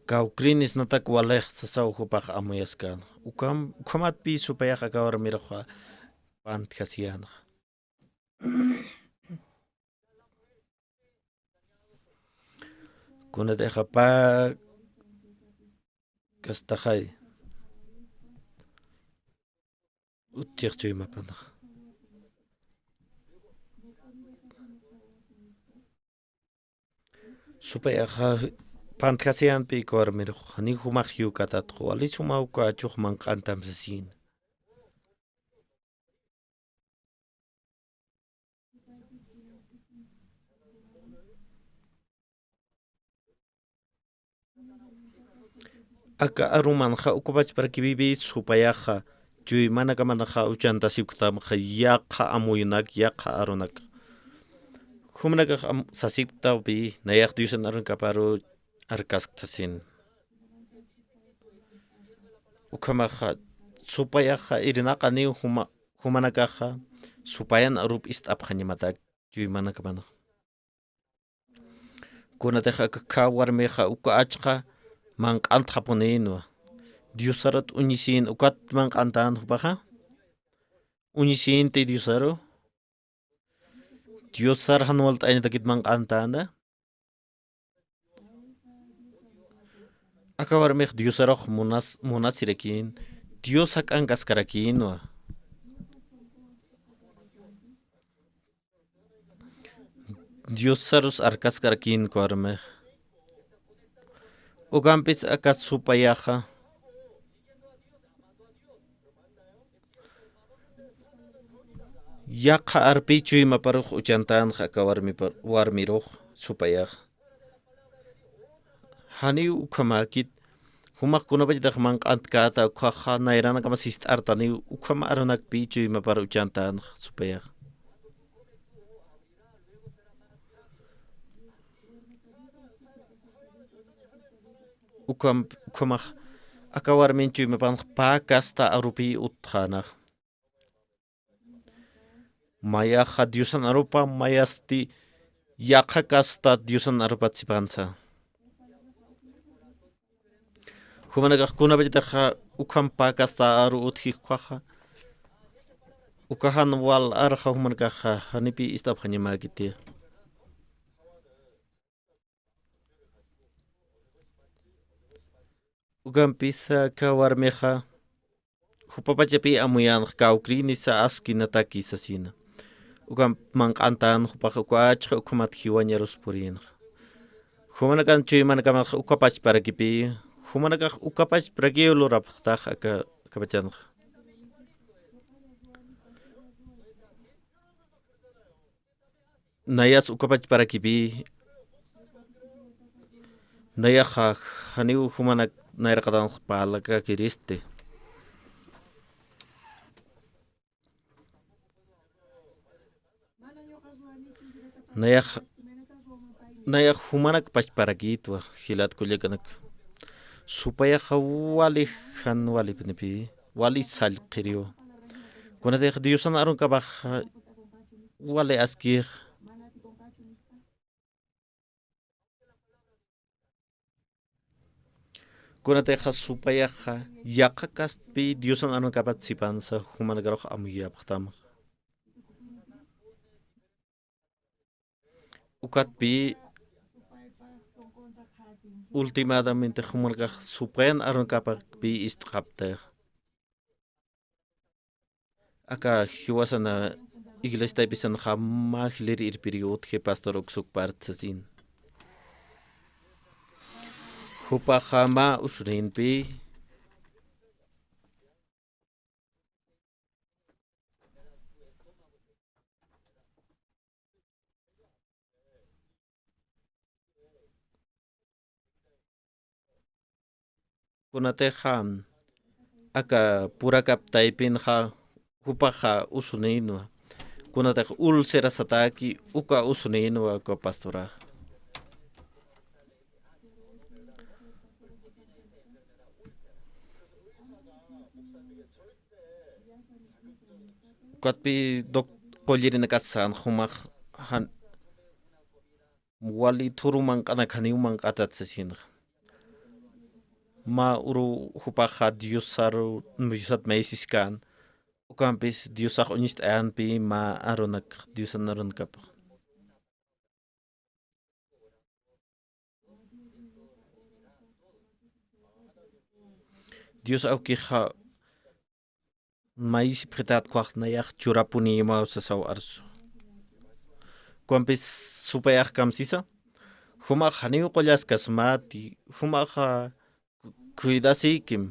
Kaukrinis natak walej sasaw hupaj amuyaskan. Ukamat pi supaya kakawar miroja pant kasian. Kuna deja pa kastajay. Utchirchuy mapana. Supaya Pantasian pi kormir hani humagyu katat ho ali sumau ka chuh man kantam sasin. Aka aruman kha ukubach para kibibi supaya kha chui mana ka mana kha uchanta sipktam kha yakha amuynak yakha arunak. Humnaga sasipta bi nayak dusan arun kaparu arkasktasin. Ukamaha supayaha irinaka ni humanakaha supayan arup istap hanyamatak cui mana kamana. Kunateha kawarmeha uka achka mangkant haponenwa. Diusarat unisin ukat mangkantan hupaha. Unisin te diusaro. Diusar hanwalt ayna takit mangkantanda. Akawar meh Dios arok munas sirekin Dios hak angkas karakin wa Dios sarus arkas karakin kawar meh ugampis akas supayaha yakha arpi cuy maparuh ucantan hakawar warmiruh supayah hani ukamakit humak kuna baj dak mang kata ukha nairana kama sist artani ukama aronak pichu ima para ucantan supaya ukama akawar mencu ima pan pakasta arupi uthana maya khadiusan arupa mayasti yakha kasta diusan arupat sipansa Humanaga kuna bajitaha ukampa kasta aru uthikwaha ukahan wal arha humanagaha hanipi istab hanyamagiti ugampisa kawarmeha hupapachapi amuyan kaukrini sa askina taki sasina ugam mangkantan hupaka ukaachka ukamat hiwanyarus purin humanagan cuy managaman ukapach para kipi Humanaga ukapach prageo lo raptah aka kabacan. Nayas ukapach para kibi. Nayah haniu humanak nairakatan pala ka kiriste. Nayah humanak pach para gitu hilat kuliakanak. Supaya wali han wali penipi wali sal qirio kuna de diusan arun kabah wali askir kuna de supaya yakakas pi diusan arun kabat sipansa human garoh amuya pertama ukat pi Ultimadamente humanka supren arun kapak bi istrapter. Aka hiwasana iglesia pisan hamma hilir ir period ke pastor oksuk partsasin. Hupa hama usrin pi kunateja aka purakap taipinja hupaja usunino kunateja ulcera sataki uka usunino aka pastora katpi dok qollirina kasan humaq han wali turuman kana kaniuman qatatsasin ma uru hupaja diosaru nuyusat meisiskan ukampis diosaq unist anpi ma aronak diosanarun kap Dios aukija mais pretat kwaq nayak churapuni ma sasaw arsu kuampis supayaq kamsisa humaq haniu qollaskas mati humaqa cuidasikim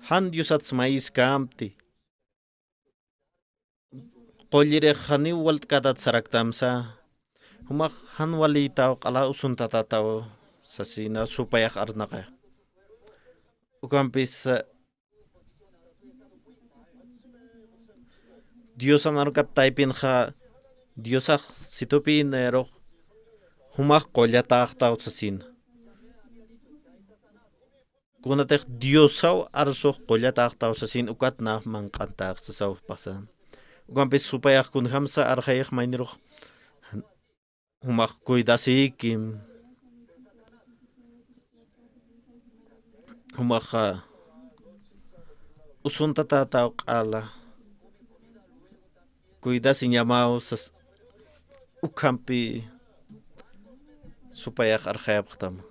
han diosats mais kamti qollire haniu waltkatat saraktamsa humaq han walitaw qala usuntatataw sasina supayaq arnaqa ukampis Diosan arukap taipinja Diosaq situpinero humaq qollataqtaw sasin kunateq Diosaw arsuq qollataqtaw sasin ukatna manqantaq sasaw pasan ukampis supayaq kunhamsa arjayaq mayniruq humaq cuidasikim humaq usuntatataw qala cuidasi ñamausas ukampi supayaq arjayapqtama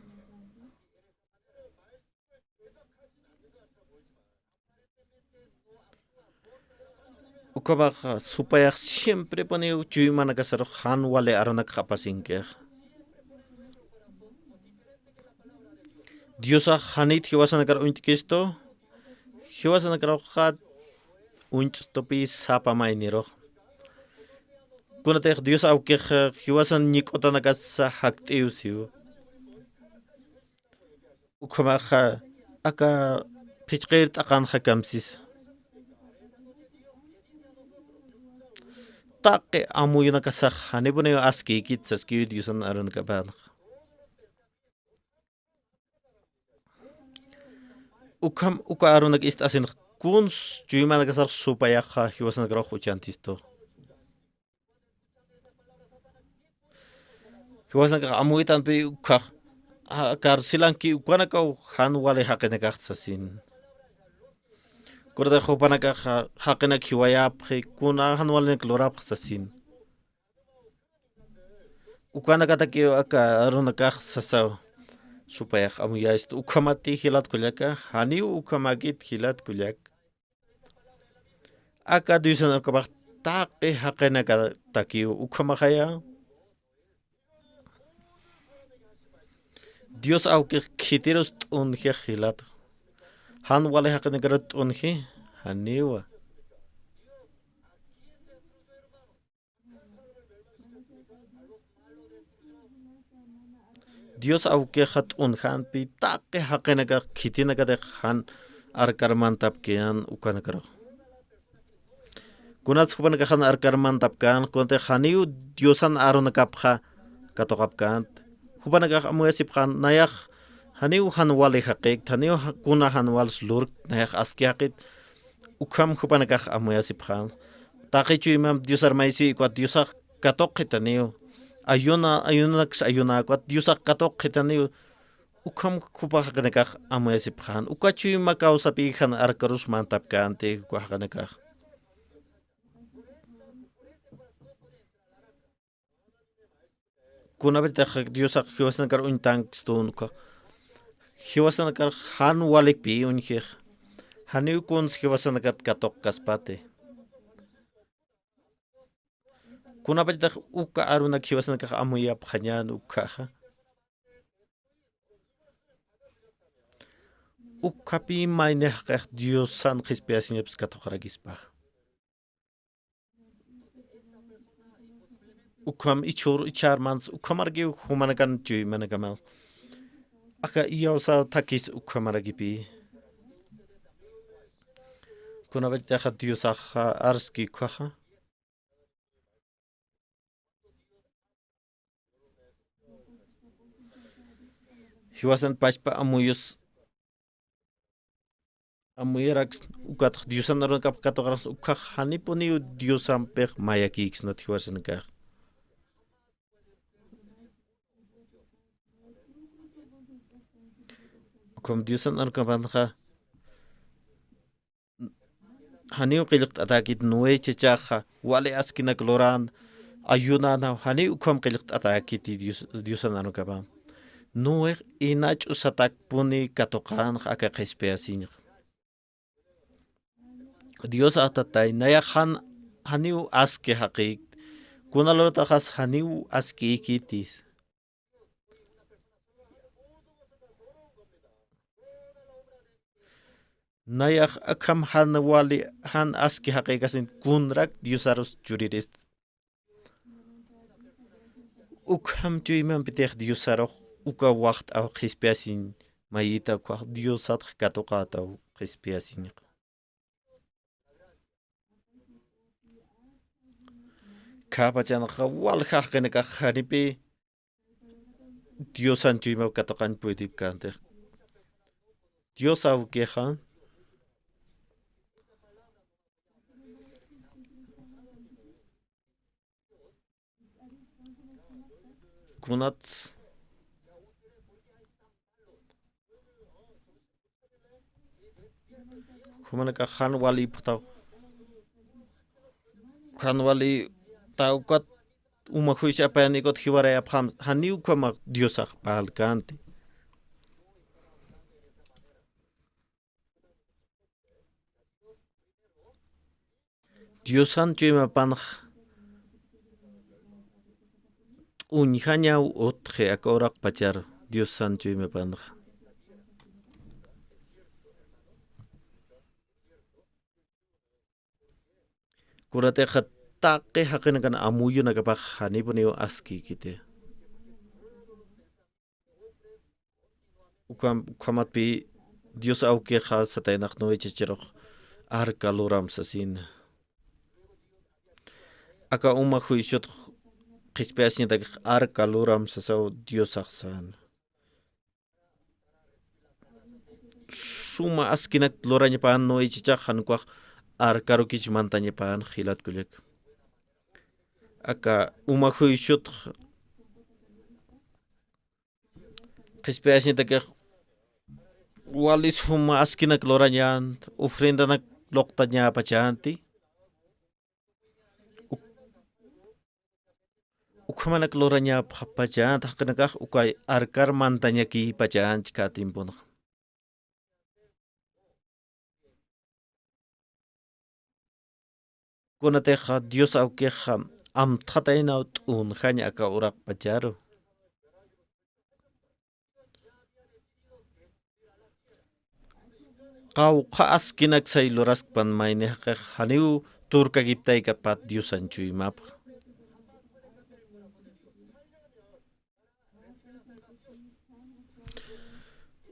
ukabaqa supayaq siempre paniu chuymana kasaruq han wale aronak qapasinkeq Diosaq hanit hiwasanakar untkisto hiwasanakaruqa unch'ustupi sapamayniruq kunateq Dios awkij hiwasan ñik'utanakasa hakt'iwsiw ukamaqa aka pichqir t'aqanja kamsis taqe amuyunakasaq hanipuni askiykit saskiyu Diosan arunkapaq uka arunak istasin kuns chuymanakasaq supayaqqa hiwasanakaruq uchantisto hiwasanqa amuitanpi ukaq karsilanki ukanakaw han wale haqinakaq sasin kurda hupanakaq haqinak hiwayapqi kuna han walenak lurapq sasin ukanakataki aka arunakaq sasaw supayaq amuyaysto ukamati hilat kullaka haniu ukamakit hilat kullak aka Diosanarkapaq taqi haqinaka takiu ukamaqaya Dios awkij kitiros t'unji hilat han wale haqinakara t'unji haniwa Dios awkija t'unjanpi taqi haqinaka khitinakataq han arkarmantapkian ukanakaruq kunatz hupanaka han arkarmantapkan kunataq haniu Diosan arunakapqa katoqapkant hupanaka amuyasipqan nayaq haniu han wale haqik haniu kuna han wals lurk nayaq askiaqit ukam hupanaka amuyasipqan taqi chuyman Dios armaysi kwa Diosaq katoqit haniu ayunakus ayunakuat Diosaq katoqit haniu ukam hupaqanakaq amuyasipqan ukachuyma kawsapi han arkarusmantapkanti kuhaqanakaq kunapitaq Diosaq hiwasanakar untankistun hiwasanakar han walikpi unjij haniu kuns hiwasanakar katoq kaspati kunapitaq uka arunak hiwasanakaq amuyapqañan ukaqa ukapi maynejqaq Diosan qispiasñapis katoqrakispa ukam icharmans ukamarki humanakan chuymanakamaq Aka iya usah takis ukamara gibi. Kuna baca jahat Dios aha arski kuaha. Hiwasan paspa amuyrak ukat Diosan naron kap katogaras ukah hanipuni Diosan peh maya kiks not hiwasan kah. Kom Diosan naron kapantha hani ukilik atakit nuwe cecaha wale askina kloran ayuna na hani ukom kilik atakit Diosan naron kapam. Nuwe inach usatak puni katokan aka kespeasin. Dios atatay naya haniu aske hakik kunalor takas haniu aske ikitis. Naya akam wali han aske hakikasin kunrak Dios harus juriris. Ukam tuiman piteh Dios harus uka wacht au kespeasin mayita kwa Dios at katokata au kespeasin. Kapa chan wal kene ka haripe Dios an tuima katokan puitip kante. Dios au kehan kunat kumana ka han wali putau han wali tau kat umakhui siapa yang ikut hiwara ya paham haniu kama Dios ak pahal kante. Diosan cuima panah unyhanya othe ak orak pacar Diosan cuima panah. Kurate khat take hakena kan amuyo nagapah hani puneo aski kite. Ukamat pi Dios au ke khas satay nak noy chichirok ar kaluram sasin. Aka umakhui shot kispeasnya tak ar kaluram sasau Dios aksan. Suma askinak loranya pan noy chichak han kuak ar karukich mantanya pan khilat kulek. Aka umakhui shot kispeasnya tak walis huma askinak loranya ofrenda nak loktanya apa canti. Ukamanak loranya pajan takkenakah ukai arkar mantanya ki pajan cikatim pun. Kuna teha Dios au keha am tatain out un hanya aka urak pajaru. Kau kaas kinak say loras pan maine haka haniu turka giptai kapat Dios ancui map.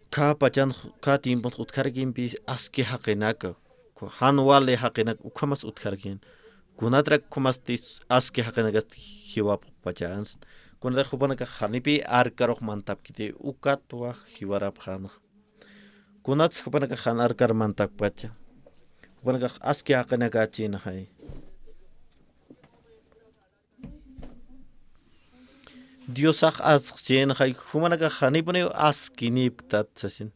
Ka pajan ka timpon utkargin bis aski hakenaka. Han wale hakenak ukamas utkargin. Kunatrak kumas tis aski hakenagas hiwap pajans. Kunatrak hubanaka hanipi arkarok mantap kite ukat wa hiwarap han. Kunats hubanaka han arkar mantap pacha. Hubanaka aski hakenaga chin hai. Dios ak asqchen hay humanaka hanipuni aski niptat sasin.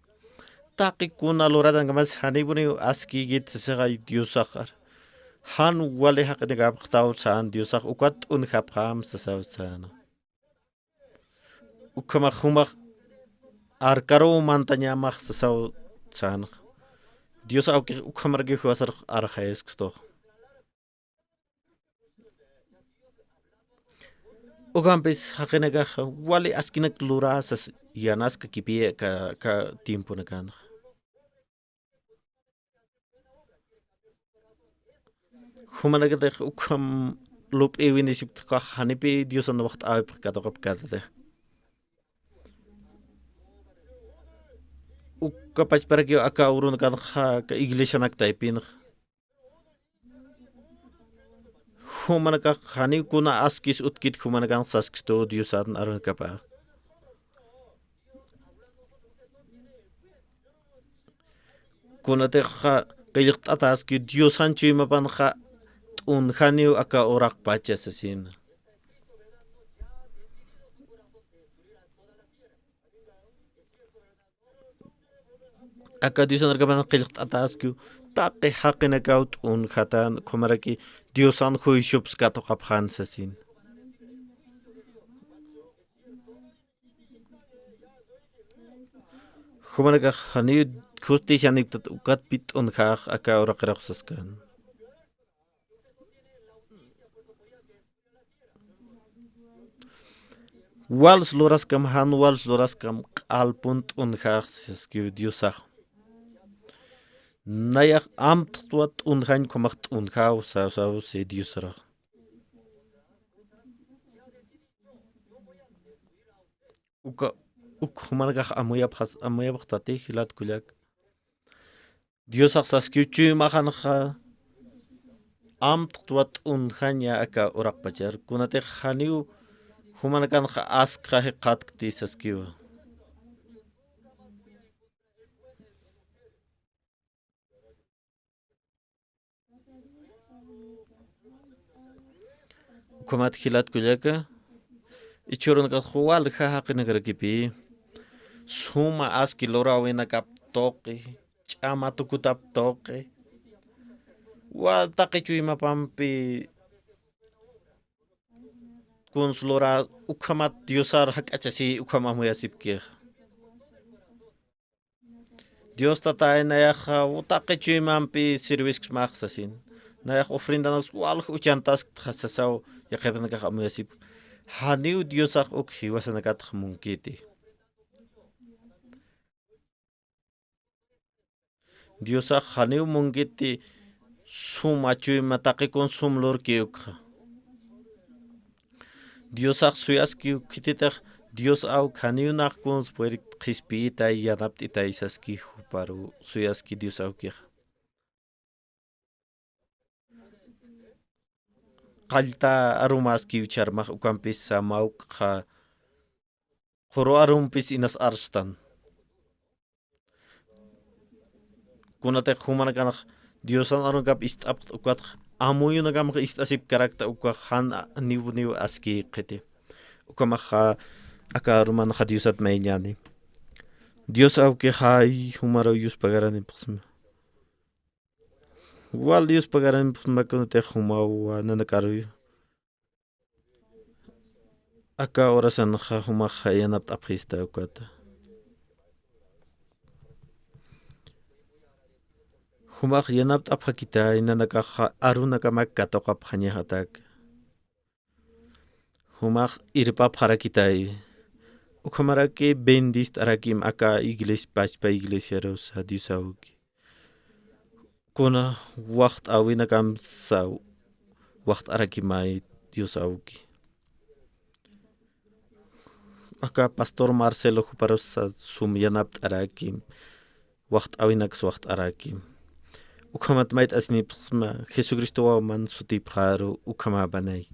Taki kuna loradan kamas hanipuni aski git sasay Dios akar. Han wale hakne gab khtaw san Dios ak ukat un khapam sasaw san. Ukama khuma arkaro mantanya mak sasaw san. Dios ak ukamarge khwasar arkhais ksto. Ugampis hakenaga wali askinak lura sas yanas ka kipie ka tiempo nakan. Humanaga de ukam lup ewin isip ka hanipi Dios an waqt awip ka dokap ka de. Ukapach para que acá urun kan ka iglesia nak taipin. Humana ka khani kuna askis utkit humana kan saskis to diusan arun kapa. Kuna te kha qiliq atas ki diusan chima pan kha un khani aka orak pacha sasin. Aka diusan arkapan qiliq atas ki taqi haqina kaut un khatan kumaraki diusan khui shups kato qaphan sasin. Kumaraka khani khusti shanik tat ukat pit un khaq aka orak raqsaskan. Wals loras kam han wals loras kam qalpunt un khaq ski diusaq. Nayak amt tuat un khan komacht un khau sa se diusra. Uk humarga amoya bxtate hilat kulak. Diusaq saskiuchu mahan kha amt tuat un khanya aka orak pachar kunate khaniu humanakan kha ask kha qatqti saskiu. Kumat hilat kulaka ichurun ka khuwal kha haqina garakipi suma aski lora wena kap toqi chama tukutap toqi wal taqi chuima pampi kunslora ukhamat diosar hakachasi ukhama muyasipki Dios tatay nayakha utaqi chuimampi service maqsasin nayak ofrendanas wal uchantas khasasaw yaqebna ka muyasip haniu diosaq ukhi wasanakat munkiti diosaq haniu munkiti suma chuima taqi kon sumlor kiukha diosaq suyaski ukititaq Dios au haniu naqkons puerik qispita yanaptita isaski paru suyaski Dios au kih qalta arumaski ucharmaq ukampis samauqa quru arumpis inas arstan kunate humanakanaq Diosan arunkap istap ukat amuyunakam istasip karakta uka han niu aski qiti ukamaqa aka rumana Diosat maynani Dios au que hay humaro yus pagarani psma wal Dios pagarani psma kunate humau nanakaru aka orasan kha huma khayanap tapista ukata huma khayanap tapakita inanaka arunaka makka toqa phanya hatak huma irpa pharakita Ukamara que bendist arakim aka iglesia paspa iglesia ros hadisauki. Kuna wacht awina kam sau wacht arakimai diosauki. Aka pastor Marcelo Juparos sum yanapt arakim wacht awinax wacht arakim. Ukamat mait asni psma Jesucristo man sutip kharo ukama banai.